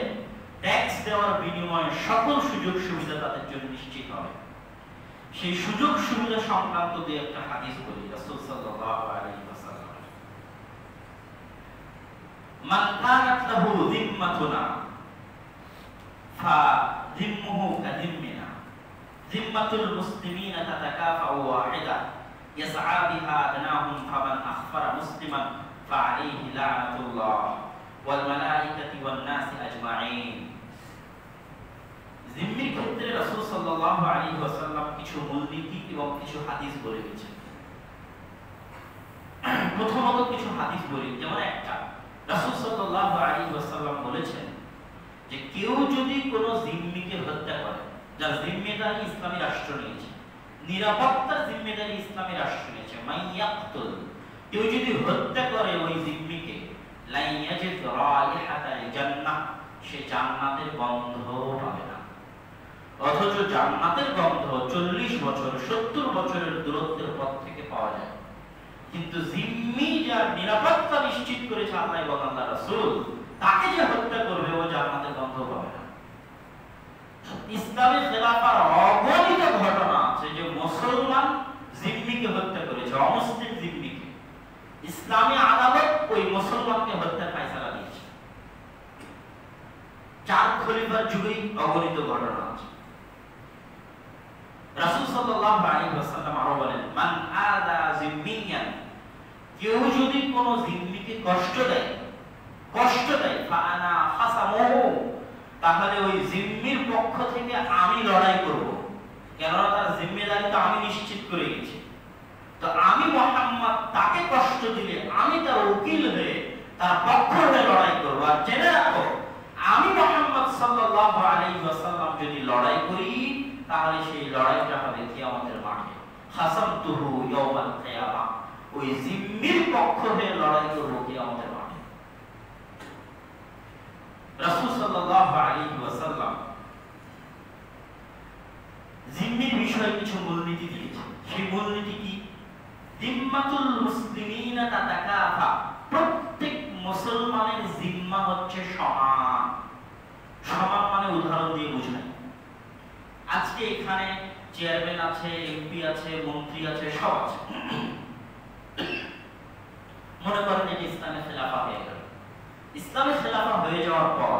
ট্যাক্স দেওয়ার বিনিময়ে সকল সুযোগ সুবিধা তাদের জন্য নিশ্চিত হবে। সেই সুযোগ সুবিধা সংক্রান্ত দিয়ে একটা হাদিস বলি, রাসূল সাল্লাল্লাহু আলাইহি ওয়াসাল্লাম, মান কানাত লাহু যিম্মাতুনা فذمه كذمنا ذمة المسلمين تتكافأ واحدة يسعى بها أدناهم فمن أخفر مسلما فعليه لعنة الله والملائكة والناس أجمعين। জিম্মির ক্ষেত্রে রাসূল সাল্লাল্লাহু আলাইহি ওয়াসাল্লাম কিছু মূলনীতি এবং কিছু হাদিস বলে গেছেন। প্রথমত কিছু হাদিস বলি, যেমন একটা, রাসূল সাল্লাল্লাহু আলাইহি ওয়াসাল্লাম বলেছেন যে কেউ যদি কোন জিম্মিকে হত্যা করে, যার জিম্মেদারি ইসলামী রাষ্ট্র নিয়েছে, নিরাপত্তার জিম্মেদারি ইসলামী রাষ্ট্র নিয়েছে, মাইয়াকতুল, কেউ যদি হত্যা করে ওই জিম্মিকে, লা ইয়াজিদ রাইহাতাল জান্নাহ, সে জান্নাতের গন্ধ পাবে না। অথচ জান্নাতের গন্ধ 40 বছর 70 বছরের দূরত্বের পথ থেকে পাওয়া যায়, কিন্তু জিম্মি যার নিরাপত্তা নিশ্চিত করেছে আল্লাহ এবং আল্লাহ রাসূল, তাকে যে হত্যা করবে ও জান্নাতের গন্ধ পাবে না। ইসলামী খেলাফার অগণিত ঘটনা আছে যে মুসলমান জিম্মিকে হত্যা করেছে, অমুসলিম জিম্মিকে। ইসলামী আদালত ওই মুসলমানকে হত্যার ফায়সালা দিয়েছে। 4 খলিফার যুগেই অগণিত ঘটনা আছে। রাসূল সাল্লাল্লাহু আলাইহি ওয়াসাল্লাম আরো বলেন, মান আযা জিম্মিয়ান, কেউ যদি কোন জিম্মিকে কষ্ট দেয় ফাআনা হাসামুহু, তাহলে ওই জিম্মির পক্ষ থেকে আমি লড়াই করব, কেননা তার জিম্মেদারি তো আমি নিশ্চিত করে গেছি। তো আমি মুহাম্মদ তাকে কষ্ট দিলে আমি তার উকিল হয়ে তার পক্ষ হয়ে লড়াই করব। আর জেনে রাখো, আমি মুহাম্মদ সাল্লাল্লাহু আলাইহি ওয়াসাল্লাম যদি লড়াই করি, তাহলে সেই লড়াইটা হবে কিয়ামতের মাঠে। খাসামতুহু ইয়াউমাল কিয়ামা, ওই জিম্মির পক্ষ হয়ে লড়াই করব কিয়ামতের মাঠে। রাসূল সাল্লাল্লাহু আলাইহি ওয়াসাল্লাম জিম্মির বিষয়ে কিছু মূলনীতি দিয়েছেন। সেই মূলনীতি কি? জিম্মাতুল মুসলিমিনা তাতাকাফা, প্রত্যেক মুসলমানের জিম্মা হচ্ছে সমান। সমান মানে উদাহরণ দিয়ে বুঝাই, আজকে এখানে চেয়ারম্যান আছে, এমপি আছে, মন্ত্রী আছে, সব আছে। মনে করেন যে ইসলামের খেলাফা হয়ে গেল। ইসলামের খেলাফা হয়ে যাওয়ার পর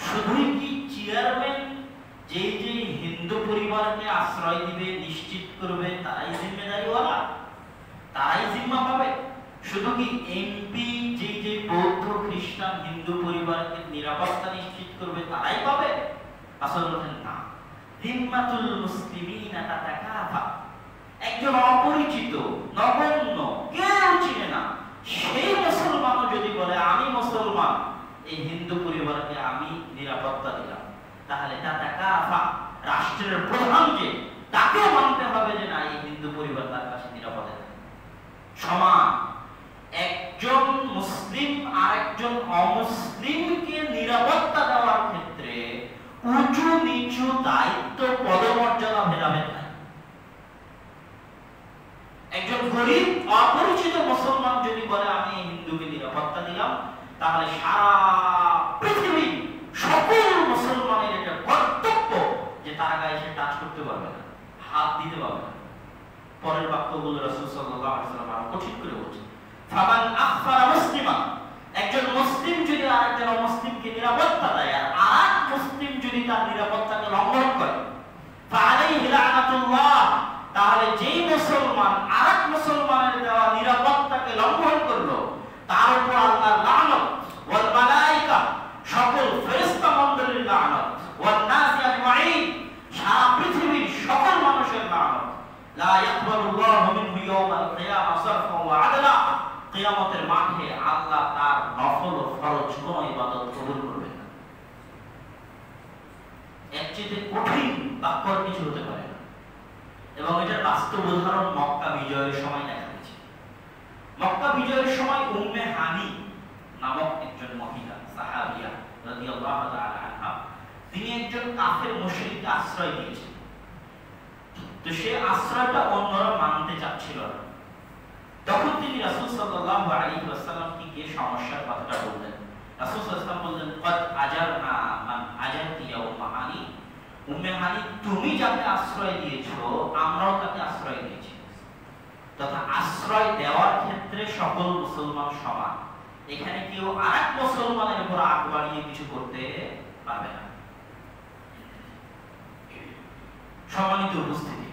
শুধুই কি চেয়ারম্যান যে হিন্দু পরিবারকে আশ্রয় দিবে, নিশ্চিত করবে, তারাই জিম্মেদারিওয়ালা, তারাই জিম্মা পাবে? শুধু কি এমপি যে বৌদ্ধ খ্রিস্টান হিন্দু পরিবারকে নিরাপত্তা নিশ্চিত করবে তারাই পাবে? আসল কথা না। জিম্মাতুল মুসলিমিনা তাতাকাফা, একজন অপরিচিত নগণ্য কেউ চিনে না সেই মুসলমানও যদি বলে আমি মুসলমান, এই হিন্দু পরিবারকে আমি নিরাপত্তা দিলাম, তাহলে তাতাকাফা, রাষ্ট্রের প্রধান যে তাকেও মানতে হবে যে না, এই হিন্দু পরিবার তার কাছে নিরাপদে সমান। একজন মুসলিম আর একজন অমুসলিমকে নিরাপত্তা দেওয়ার ক্ষেত্রে উঁচু নিচু দায়িত্ব পদমর্যাদা ভেদাভেদ নাই। একজন গরিব অপরিচিত মুসলমান যদি বলে আমি এই হিন্দুকে নিরাপত্তা দিলাম, তাহলে সারা পৃথিবী সকল মুসলমানের এটা কর্তব্য যে তার গায়ে সে টাচ করতে পারবে না, হাত দিতে পারবে না। পরের বাক্যগুলো রাসূল সাল্লাল্লাহু আলাইহি ওয়াসাল্লাম আরো কঠিন করে বলছেন, ফামান আখফারা মুসলিমা, একজন মুসলিম যদি আরেকজন অমুসলিমকে নিরাপত্তা দেয় আর আরেক মুসলিম যদি তার নিরাপত্তাকে লঙ্ঘন করে, ফাআলাইহি লানাতুল্লাহ, তাহলে যেই মুসলমান আরেক মুসলমানের দেওয়া নিরাপত্তাকে লঙ্ঘন করলো তার উপর আল্লাহর লানত, ওয়াল মালায়েকা, সকল ফেরেশতা মণ্ডলীর লানত, ওয়ান নাসি আজমাইন, সারা পৃথিবীর সকল মানুষের লানত। লা ইয়াকবালুল্লাহু মিনহু ইয়াওমাল কিয়ামা সারফা ওয়া আদলা, কিয়ামতের মাঠে আল্লাহ তার নফল ও ফরজ কোন ইবাদত কবুল করবে না। এর চেয়ে কঠিন বাক্য কিছু হতে পারে না। এবং এটার বাস্তব উদাহরণ মক্কা বিজয়ের সময় দেখা গেছে। মক্কা বিজয়ের সময় উম্মে হানি নামক একজন মহিলা সাহাবিয়া রাদিয়াল্লাহু তাআলা আনহা, তিনি একজন কাফের মুশরিককে আশ্রয় দিয়েছেন। তো সে আশ্রয়টা অন্যরা মানতে চাচ্ছিল না। তখন তিনি রাসূল সাল্লাল্লাহু আলাইহি ওয়াসাল্লামকে গিয়ে সমস্যার কথাটা বললেন। রাসূল সাল্লাল্লাহু আলাইহি ওয়াসাল্লাম বললেন, কদ আজারনা মান আজারতি ইয়া উম্মে হানি, উম্মে হানি তুমি যাকে আশ্রয় দিয়েছো আমরাও তাকে আশ্রয় দিয়েছি। তথা আশ্রয় দেওয়ার ক্ষেত্রে সকল মুসলমান সমান, এখানে কেউ আরেক মুসলমানের উপর আগ বাড়িয়ে কিছু করতে পারবে না। সম্মানিত উপস্থিতি,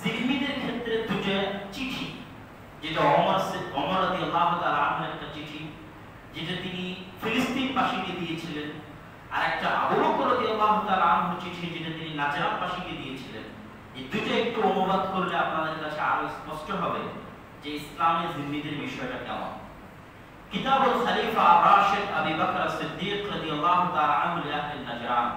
জিম্মিদের ক্ষেত্রে দুটো চিঠি, যেটা ওমর রাদিয়াল্লাহু তাআলা আনহু একটা চিঠি যেটা তিনি ফিলিস্তিনবাসীকে দিয়েছিলেন, আর একটা আবু বকর রাদিয়াল্লাহু তাআলা আনহু চিঠি যেটা তিনি নাজরানবাসীকে দিয়েছিলেন। এই দুটো একটু অনুবাদ করলে আপনাদের কাছে আরো স্পষ্ট হবে যে ইসলামে জিম্মিদের বিষয়টা কেমন। কিতাবুল খলিফা রাশিদ আবু বকর সিদ্দিক রাদিয়াল্লাহু তাআলা আনহু লিআহলি নাজরান,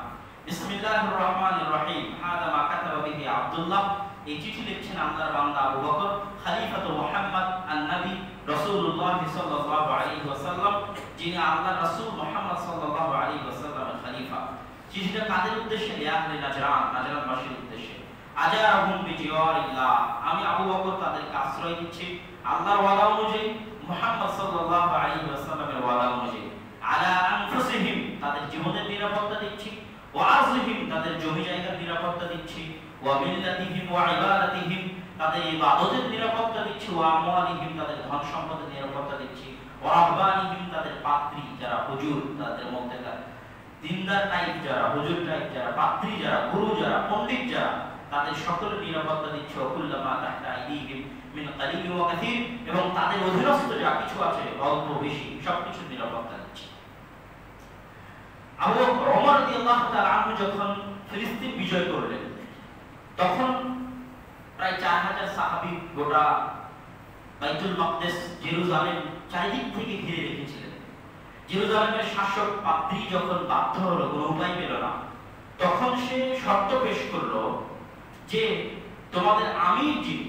বিসমিল্লাহির রহমানির রহিম, হাদা মা কাতাবা বিহি আব্দুল্লাহ, এই চিঠি লিখছেন আল্লাহর বান্দা আবু বকর, খলিফাতু মুহাম্মদ আন-নবী রাসূলুল্লাহ সাল্লাল্লাহু আলাইহি ওয়াসাল্লাম, যিনি আল্লাহর রাসূল মুহাম্মদ সাল্লাল্লাহু আলাইহি ওয়াসাল্লামের খলিফা। চিঠিটা কাদের উদ্দেশ্যে? লিআহলি নাজরান, নাজরানবাসীর উদ্দেশ্যে। আজারহুম বিজিওয়ারিল্লাহ, আমি আবু বকর তাদেরকে আশ্রয় দিচ্ছি আল্লাহর ওয়াদা অনুযায়ী, মুহাম্মদ সাল্লাল্লাহু আলাইহি ওয়াসাল্লামের ওয়াদা অনুযায়ী। আলা আনফুসিহিম, তাদের জীবনের নিরাপত্তা দিচ্ছি, ওয়া আরযিহিম, তাদের জমি জায়গার নিরাপত্তা দিচ্ছি, ওয়া মিল্লাতিহিম ওয়া ইবাদাতিহিম, তাদের ইবাদতের নিরাপত্তা দিচ্ছি, ওয়া আমওয়ালিহিম, তাদের ধন সম্পদের নিরাপত্তা দিচ্ছি, ওয়া রাহবানিহিম, তাদের পাত্রী যারা হুজুর, তাদের মধ্যে দিনদার টাইপ যারা, হুজুর টাইপ যারা, পাত্রী যারা, গুরু যারা, পণ্ডিত যারা, তাদের সকলের নিরাপত্তা দিচ্ছে। ওকুল্লামা তাহতা আইদিহিম মিন কালিল ওয়া কাসীর, এবং তাদের অধীনস্থ যা কিছু আছে অল্প বেশি সবকিছু নিরাপত্তা দিচ্ছে। আবু বকর ওমর রাদিয়াল্লাহু তাআলা আনহু যখন ফিলিস্তিন বিজয় করলেন, তখন প্রায় 4000 সাহাবী গোটা বাইতুল মাকদিস জেরুজালেম চারিদিক থেকে ঘিরে রেখেছিলেন। জেরুজালেমের শাসক পাদ্রী যখন বাধ্য হলো, কোনো উপায় পেল না, তখন সে শর্ত পেশ করলো যে তোমাদের আমির যিনি,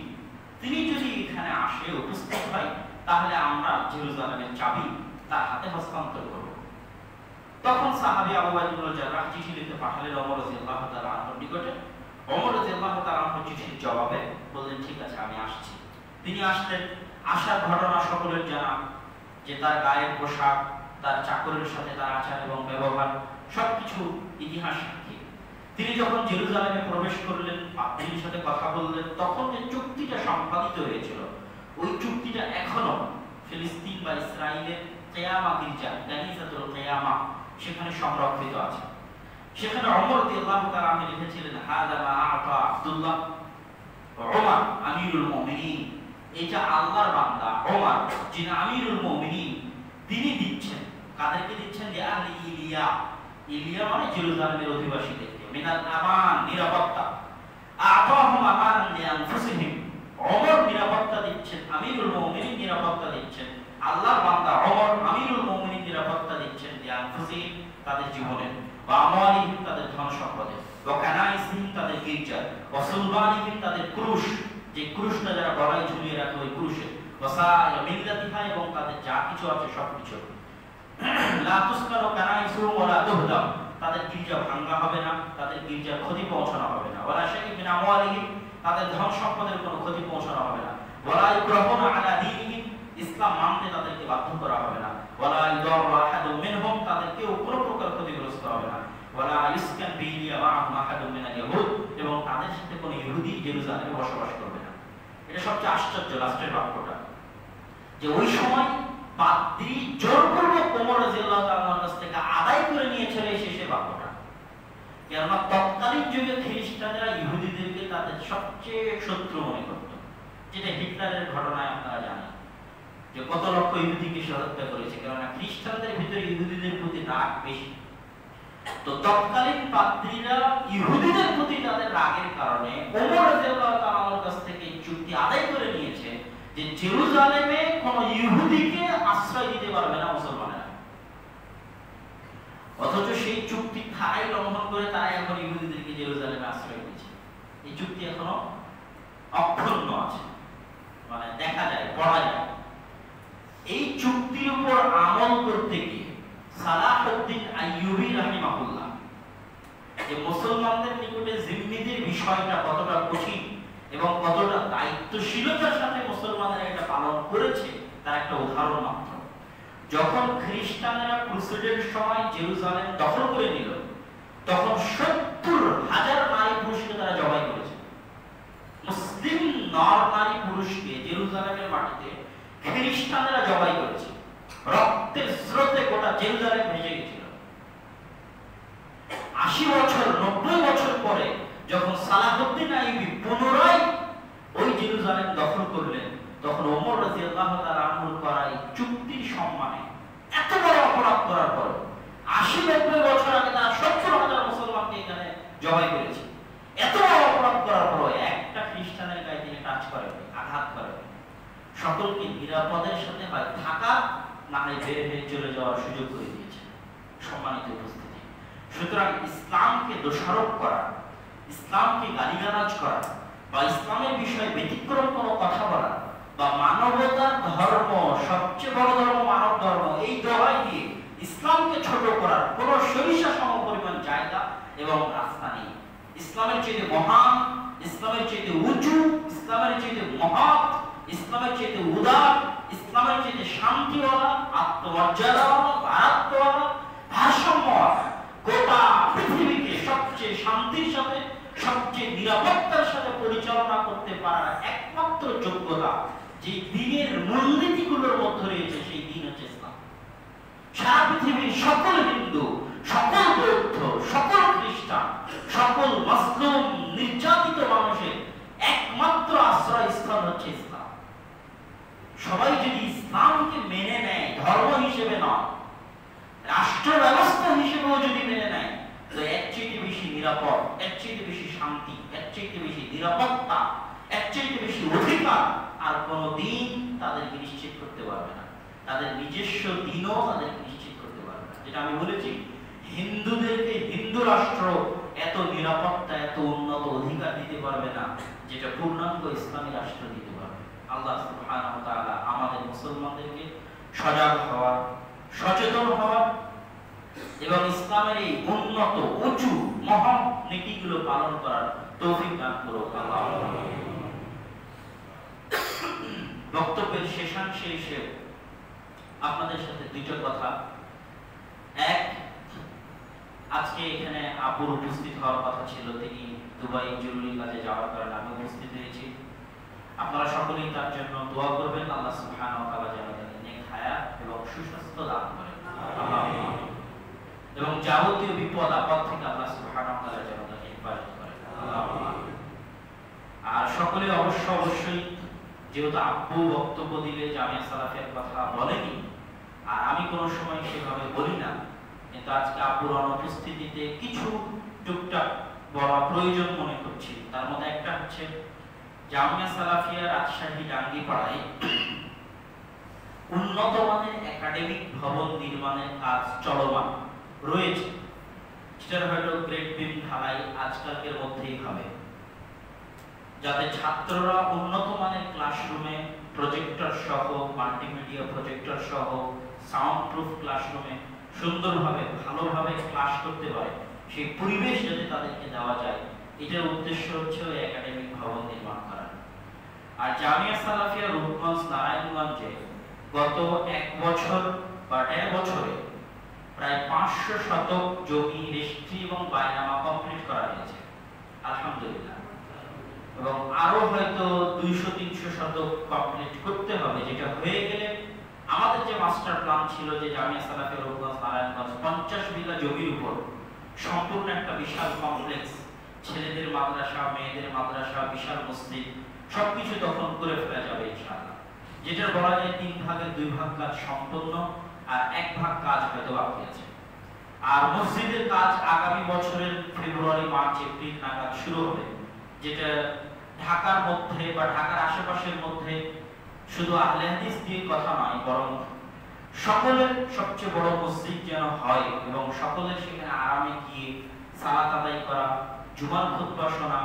তিনি যদি এখানে আসে, উপস্থিত হয়, তাহলে আমরা জেরুজালেমের চাবি তার হাতে হস্তান্তর করব। তখন সাহাবী আবু ওয়াইল ইবনে জাররাহ চিঠি লিখে পাঠালেন ওমর রাদিয়াল্লাহু তাআলা আনহুর নিকটে। ওমর রাদিয়াল্লাহু তাআলা আনহু চিঠির জবাবে বললেন, ঠিক আছে, আমি আসছি। তিনি আসলেন। আসার ঘটনা সকলের জানা, যে তার গায়ের পোশাক, তার চাকরের সাথে তার আচার এবং ব্যবহার সবকিছু ইতিহাস সাক্ষী। তিনি যখন জেরুজালেমে প্রবেশ করলেন, পাদ্রীর সাথে কথা বললেন, তখন যে চুক্তিটা সম্পাদিত হয়েছিল, ওই চুক্তিটা এখনো ফিলিস্তিন বা ইসরায়েলের কিয়ামা গির্জা, কানিসাতুল কিয়ামা, সেখানে সংরক্ষিত আছে। সেখানে ওমর রাদিয়াল্লাহু তাআলা আনহু লিখেছিলেন, হাদা মা আতা আব্দুল্লাহ ওমর আমিরুল মুমিনিন, এটা আল্লাহর বান্দা ওমর, যিনি আমিরুল মুমিনিন, তিনি দিচ্ছেন। কাদেরকে দিচ্ছেন? যে আহলি ইলিয়া। ইলিয়া মানে জেরুজালেমের অধিবাসীদেরকে। মিনাল আমান, নিরাপত্তা। আতাহুম আমানান লিআনফুসিহিম, ওমর নিরাপত্তা দিচ্ছেন, আমিরুল মুমিনিন নিরাপত্তা দিচ্ছেন। আল্লাহর বান্দা ওমর আমিরুল মুমিনিন নিরাপত্তা দিচ্ছেন লিআনফুসিহিম, তাদের জীবনের, ওয়া আমওয়ালিহিম, তাদের ধন সম্পদের, ওয়া কানাইসিহিম, তাদের গির্জা, ওয়া সুলবানিহিম, তাদের ক্রুশ, যে ক্রুশটা যারা গলায় ঝুলিয়ে রাখে ওই ক্রুশে, ওয়া সাইরা মিল্লাতিহা, এবং তাদের যা কিছু আছে সবকিছু। লা তুসকারু কানাইসুহুম ওয়া লা তুহদাম, তাদের গির্জা ভাঙা হবে না, তাদের গির্জার ক্ষতি পৌঁছানো হবে না। ওয়ালা শাইইন মিন আমওয়ালিহিম, তাদের ধন সম্পদের কোনো ক্ষতি পৌঁছানো হবে না। ওয়ালা ইকরাহুনা আলা দীনিহিম, ইসলাম মানতে তাদেরকে বাধ্য করা হবে না। ওয়ালা ইদারু আহাদুম মিনহুম, তাদের কেউ কোনো প্রকার ক্ষতিগ্রস্ত হবে না। ওয়ালা ইসকান বিইলিয়া মাআহুম আহাদুম মিনাল ইয়াহুদ, এবং তাদের সাথে কোনো ইহুদি জেরুজালেমে বসবাস করবে না। এটা সবচেয়ে আশ্চর্য লাস্টের বাক্যটা, যে ওই সময় পাদ্রী জোরপূর্বক ওমর রাদিয়াল্লাহু তাআলার কাছ থেকে আদায় করে নিয়েছিল এই শেষের বাক্যটা। কেননা তৎকালীন যুগে খ্রিস্টানরা ইহুদিদেরকে তাদের সবচেয়ে শত্রু মনে করত, যেটা হিটলারের ঘটনায় আপনারা জানেন, যে কত লক্ষ ইহুদিকে সে হত্যা করেছে, কেননা খ্রিস্টানদের ভিতরে ইহুদিদের প্রতি রাগ বেশি। তো তৎকালীন পাদ্রীরা ইহুদিদের প্রতি তাদের রাগের কারণে ওমর রাদিয়াল্লাহু তাআলার কাছ থেকে চুক্তি আদায় করে নিয়েছে যে জেরুজালেমে কোন ইহুদিকে আশ্রয় দিতে পারবে না মুসলমানেরা। অথচ সেই চুক্তি ধারাই লঙ্ঘন করে তারা এখন ইহুদিদেরকে জেরুজালেমে আশ্রয় দিয়েছে। এই চুক্তি এখনো অক্ষুণ্ণ আছে, মানে দেখা যায়, পড়া যায়। এই চুক্তির উপর আমল করতে গিয়ে সালাহউদ্দিন আইয়ুবী রাহিমাহুল্লাহ, যে মুসলমানদের নিকটে জিম্মিদের বিষয়টা কতটা কঠিন এবং কতটা দায়িত্বশীলতার সাথে মুসলমানেরা এটা পালন করেছে, তার একটা উদাহরণ মাত্র। যখন খ্রিস্টানেরা ক্রুসেডের সময় জেরুজালেম দখল করে নিল, তখন ৭০,০০০ নারী পুরুষকে তারা জবাই করেছে। মুসলিম নর নারী পুরুষকে জেরুজালেমের মাটিতে খ্রিস্টানেরা জবাই করেছে। রক্তের স্রোতে গোটা জেরুজালেম ভেসে গেছিল। ৮০ বছর ৯০ বছর পরে যখন সালাহউদ্দিন আইয়ুবী পুনরায় ওই জেরুজালেম দখল করলেন, তখন ওমর রাদিয়াল্লাহু তাআলা আনহুর করা এই চুক্তির সম্মানে এত বড় অপরাধ করার পর ৮০-৯০ বছর আগে তারা ৭০,০০০ মুসলমানকে এখানে জবাই করেছে। এত বড় অপরাধ করার পর একটা খ্রিস্টানের গায়ে তিনি টাচ করেন, আঘাত করেন। সকলকে নিরাপদের সাথে হয় থাকা, না হয় বের হয়ে চলে যাওয়ার সুযোগ করে দিয়েছে। সম্মানিত উপস্থিতি, সুতরাং ইসলামকে দোষারোপ করা, ইসলামকে গালিগালাজ করা, বা ইসলামের বিষয়ে ব্যতিক্রম কোনো কথা বলা, বা মানবতার ধর্ম, সবচেয়ে বড় ধর্ম মানব ধর্ম, এই দোহাই দিয়ে ইসলামকে ছোট করার কোন সরিষা সমপরিমাণ জায়গা এবং রাস্তা নেই। ইসলামের চাইতে মহান, ইসলামের চাইতে উঁচু, ইসলামের চাইতে মহৎ, ইসলামের চাইতে উদার, ইসলামের চাইতে শান্তিওয়ালা, আত্মমর্যাদাওয়ালা, ভারতওয়ালা, ভারসাম্যওয়ালা, গোটা পৃথিবীকে সবচেয়ে শান্তির সাথে, সবচেয়ে নিরাপত্তার সাথে পরিচালনা করতে পারার একমাত্র যোগ্যতা যে দ্বীনের মূলনীতিগুলোর মধ্যে রয়েছে, সেই দ্বীন হচ্ছে ইসলাম। সারা পৃথিবীর সকল হিন্দু, সকল বৌদ্ধ, সকল খ্রিস্টান, সকল মুসলিম নির্যাতিত মানুষের একমাত্র আশ্রয়স্থল হচ্ছে ইসলাম। সবাই যদি ইসলামকে মেনে নেয়, ধর্ম হিসেবে নয়, রাষ্ট্র ব্যবস্থা হিসেবেও যদি মেনে নেয়, তো এর চেয়ে বেশি নিরাপদ, এর চেয়ে বেশি শান্তি, এর চেয়ে বেশি নিরাপত্তা, এর চেয়ে বেশি অধিকার আর কোনো দিন তাদেরকে নিশ্চিত করতে পারবে না। তাদের নিজস্ব দিনও তাদেরকে নিশ্চিত করতে পারবে না। যেটা আমি বলেছি, হিন্দুদেরকে হিন্দু রাষ্ট্র এত নিরাপত্তা, এত উন্নত অধিকার দিতে পারবে না যেটা পূর্ণাঙ্গ ইসলামী রাষ্ট্র দিতে পারবে। আল্লাহ সুবহানাহু ওয়া তাআলা আমাদের মুসলমানদেরকে সজাগ হওয়া, সচেতন হওয়া এবং ইসলামের এই উন্নত উঁচু মহান নীতিগুলো পালন করার তৌফিক দান করুক আল্লাহ। বক্তব্যের শেষাংশে এসে আপনাদের সাথে দুইটা কথা। এক, আজকে এখানে আপুর উপস্থিত হওয়ার কথা ছিল, তিনি দুবাই জরুরি কাজে যাওয়ার কারণে আমি উপস্থিত হয়েছি। আপনারা সকলেই তার জন্য দোয়া করবেন, আল্লাহ সুবহানাহু ওয়া তাআলা যেন তাকে নেক হায়াত এবং সুস্বাস্থ্য দান করেন এবং যাবতীয় বিপদ আপদ থেকে আল্লাহ সুবহানাহু ওয়া তাআলা যেন তাকে হেফাজত করেন। আর সকলে অবশ্যই, যেহেতু আব্বু বক্তব্য দিলে জামিয়া সালাফিয়ার কথা বলেনি আর আমি কোনো সময় সেভাবে বলি না, কিন্তু আজকে আব্বুর অনুপস্থিতিতে কিছু টুকটাক বলা প্রয়োজন মনে করছি। তার মধ্যে একটা হচ্ছে জামিয়া সালাফিয়া রাজশাহী ডাঙ্গিপাড়ায় উন্নত মানের একাডেমিক ভবন নির্মাণের কাজ চলমান রয়েছে, সেটা হয়তো গ্রেড বিম ঢালাই আজকালকের মধ্যেই হবে, যাতে ছাত্ররা উন্নত মানের ক্লাসরুমে প্রজেক্টর সহ, মাল্টিমিডিয়া প্রজেক্টর সহ, সাউন্ড প্রুফ ক্লাসরুমে সুন্দরভাবে ভালোভাবে ক্লাস করতে পারে, সেই পরিবেশ যাতে তাদেরকে দেওয়া যায়, এটার উদ্দেশ্য হচ্ছে ওই একাডেমিক ভবন নির্মাণ করা। আর জামিয়া সালাফিয়া রূপগঞ্জ নারায়ণগঞ্জে গত 1 বছর বা 1.5 বছরে প্রায় 500 শতক জমি রেজিস্ট্রি এবং বায়নামা কমপ্লিট করা হয়েছে আলহামদুলিল্লাহ, এবং আরো হয়তো 200-300 শতক কমপ্লিট করতে হবে, যেটা হয়ে গেলে আমাদের যে মাস্টার প্ল্যান ছিল যে জামিয়া সালাফিয়া রূপগঞ্জ নারায়ণগঞ্জ 50 বিঘা জমির উপর সম্পূর্ণ একটা বিশাল কমপ্লেক্স, ছেলেদের মাদ্রাসা, মেয়েদের মাদ্রাসা, বিশাল মসজিদ সবকিছু দখল করে ফেলা যাবে ইনশাআল্লাহ। যেটা বলা যায় 3 ভাগের 2 ভাগ কাজ সম্পূর্ণ আর 1 ভাগ কাজ হয়তো বাকি আছে। আর মসজিদের কাজ আগামী বছরের ফেব্রুয়ারি, মার্চ, এপ্রিল নাগাদ শুরু হবে, যেটা ঢাকার মধ্যে বা ঢাকার আশেপাশের মধ্যে শুধু আহলে হাদিস দিয়ে কথা নয়, বরং সকলের সবচেয়ে বড় মসজিদ যেন হয় এবং সকলের সেখানে আরামে গিয়ে সালাত আদায় করা, জুমার খুতবা শোনা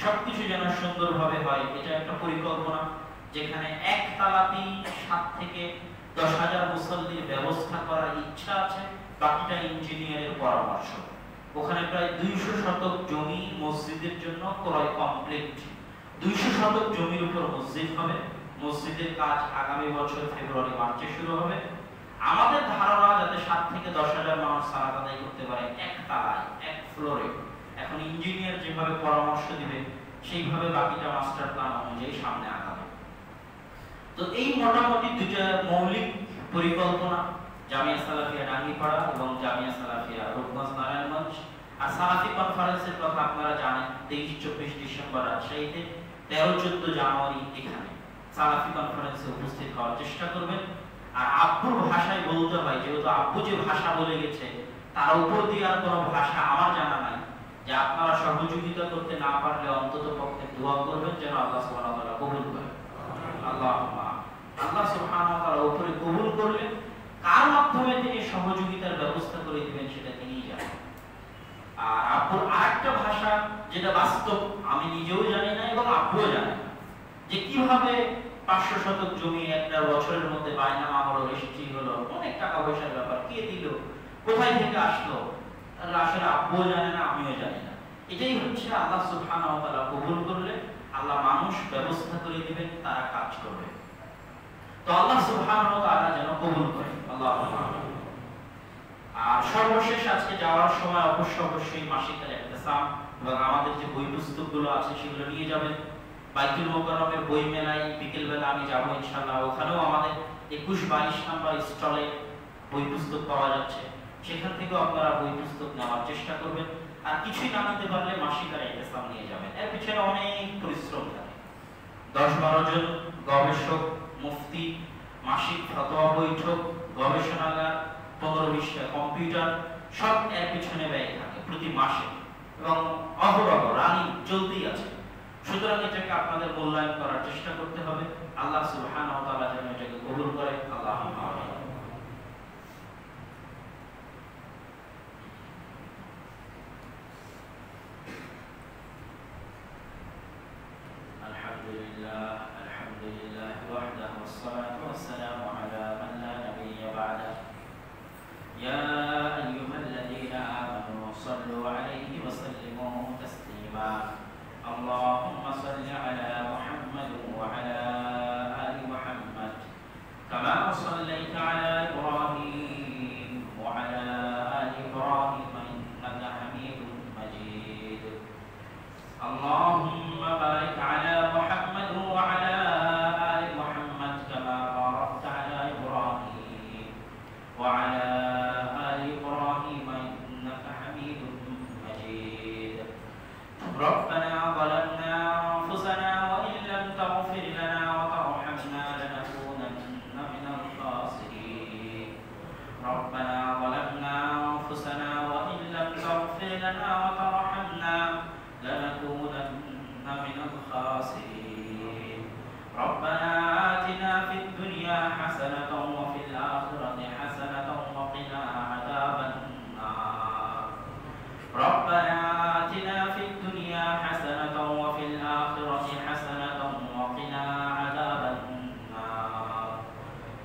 সবকিছু যেন সুন্দরভাবে হয়, এটা একটা পরিকল্পনা। যেখানে একতলাতেই 7 থেকে 10,000 মুসল্লির ব্যবস্থা করার ইচ্ছা আছে, বাকিটা ইঞ্জিনিয়ারের পরামর্শ। ওখানে প্রায় 200 শতক জমি মসজিদের জন্য ক্রয় কমপ্লিট, 200 শতক জমির উপর মসজিদ হবে। মসজিদের কাজ আগামী বছর ফেব্রুয়ারি মার্চে শুরু হবে। আমাদের ধারণা যাতে 7 থেকে 10,000 মানুষ সালাত আদায় করতে পারে একতলায়, এক ফ্লোরে। এখন ইঞ্জিনিয়ার যেভাবে পরামর্শ দিবে সেইভাবে বাকিটা মাস্টার প্ল্যান অনুযায়ী সামনে আগাবে। তো এই মোটামুটি দুটো মৌলিক পরিকল্পনা, জামিয়া সালাফিয়া ডাঙ্গিপাড়া এবং জামিয়া সালাফিয়া রূপগঞ্জ নারায়ণগঞ্জ। আর সালাফি কনফারেন্সের কথা আপনারা জানেন, 23-24 ডিসেম্বর রাজশাহীতে, 13-14 জানুয়ারি এখানে সালাফি কনফারেন্সে উপস্থিত হওয়ার চেষ্টা করবেন। আর আব্বুর ভাষায় বলতে হয়, যেহেতু আব্বু যে ভাষা বলে গেছে তার উপর দিয়ে আর কোনো ভাষা আমার জানা নাই, যে আপনারা সহযোগিতা করতে না পারলে অন্তত পক্ষে দোয়া করবেন যেন আল্লাহ সুবহানাহু ওয়া তাআলা কবুল করেন। আল্লাহ সুবহানাহু ওয়া তাআলা উপরে কবুল করলে কার মাধ্যমে তিনি সহযোগিতার ব্যবস্থা করে দিবেন সেটা তিনিই জানেন। আর আব্বুর আরেকটা ভাষা যেটা বাস্তব আমি নিজেও জানি না এবং আব্বুও জানে না, যে কিভাবে 500 শতক জমি 1.5 বছরের মধ্যে বায়নামা হলো, রেজিস্ট্রি হলো, অনেক টাকা পয়সার ব্যাপার, কে দিল, কোথায় থেকে আসলো, আসলে আব্বুও জানে না, আমিও জানি না। এটাই হচ্ছে আল্লাহ সুবহানাহু ওয়া তাআলা কবুল করলে আল্লাহ মানুষ ব্যবস্থা করে দিবেন, তারা কাজ করবে। তো আল্লাহ সুবহানাহু ওয়া তাআলা যেন কবুল করেন, আল্লাহুম্মা আমিন। আর সর্বশেষ আজকে যাওয়ার সময় অবশ্যই মাসিকের ইহতিসাম এবং আমাদের যে বই পুস্তকগুলো আছে সেগুলো নিয়ে যাবেন। বাইতুল মোকাররমের বই মেলায় বিকেলবেলা আমি যাব ইনশাআল্লাহ, ওখানেও আমাদের 21-22 নাম্বার স্টলে বই পুস্তক পাওয়া যাচ্ছে, সেখান থেকেও আপনারা বই পুস্তক নেওয়ার চেষ্টা করবেন। আর কিছুই না নিতে পারলে মাসিকের ইহতিসাম নিয়ে যাবেন। এর পিছনে অনেক পরিশ্রম থাকে, 10-12 জন গবেষক, মুফতি, মাসিক ফতোয়া বৈঠক, গবেষণাগার, 15-20টা কম্পিউটার, সব এর পিছনে ব্যয় থাকে প্রতি মাসে এবং অহরহ রানিং চলতেই আছে। সুতরাং এটাকে আপনাদের মূল্যায়ন করার চেষ্টা করতে হবে। আল্লাহ সুবহানাহু ওয়া তাআলা যেন এটাকে কবুল করে, আল্লাহুম্মা আমিন। على إبراهيم وعلى آل إبراهيم إنك حميد مجيد. اللهم بارك على محمد وعلى آل محمد كما باركت على إبراهيم وعلى آل إبراهيم إنك حميد مجيد. ربنا ظلمنا أنفسنا وإن لم تغفر لنا وترحمنا لنكونن من الخاسرين. ربنا ظلمنا أنفسنا وإن لم تغفر لنا وترحمنا لنكونن من الخاسرين. ربنا آتنا في الدنيا حسنة وفي الآخرة حسنة وقنا عذاب النار. ربنا آتنا في الدنيا حسنة وفي الآخرة حسنة وقنا عذاب النار.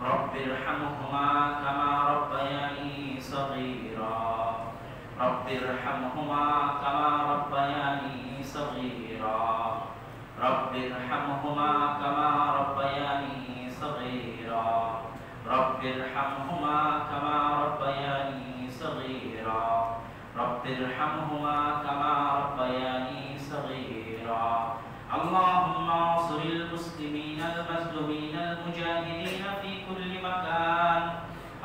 رب ارحمهما كما ربياني صغيرا. رب ارحمهما كما ربياني صغيرا. رب ارحمهما كما ربياني صغيرا. رب ارحمهما كما ربياني صغيرا. رب ارحمهما كما ربياني صغيرا. اللهم انصر المسلمين المظلومين المجاهدين في كل مكان.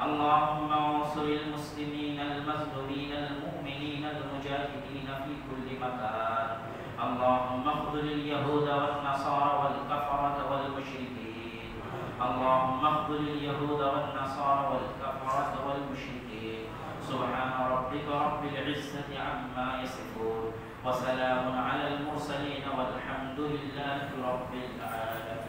اللهم انصر المسلمين المظلومين المؤمنين المجاهدين في كل مكان. اللهم اخذل اليهود والنصارى والكفرة والمشركين. اللهم اخذل اليهود والنصارى والكفرة والمشركين. سبحان ربك رب العزة عما يصفون وسلام على المرسلين والحمد لله رب العالمين.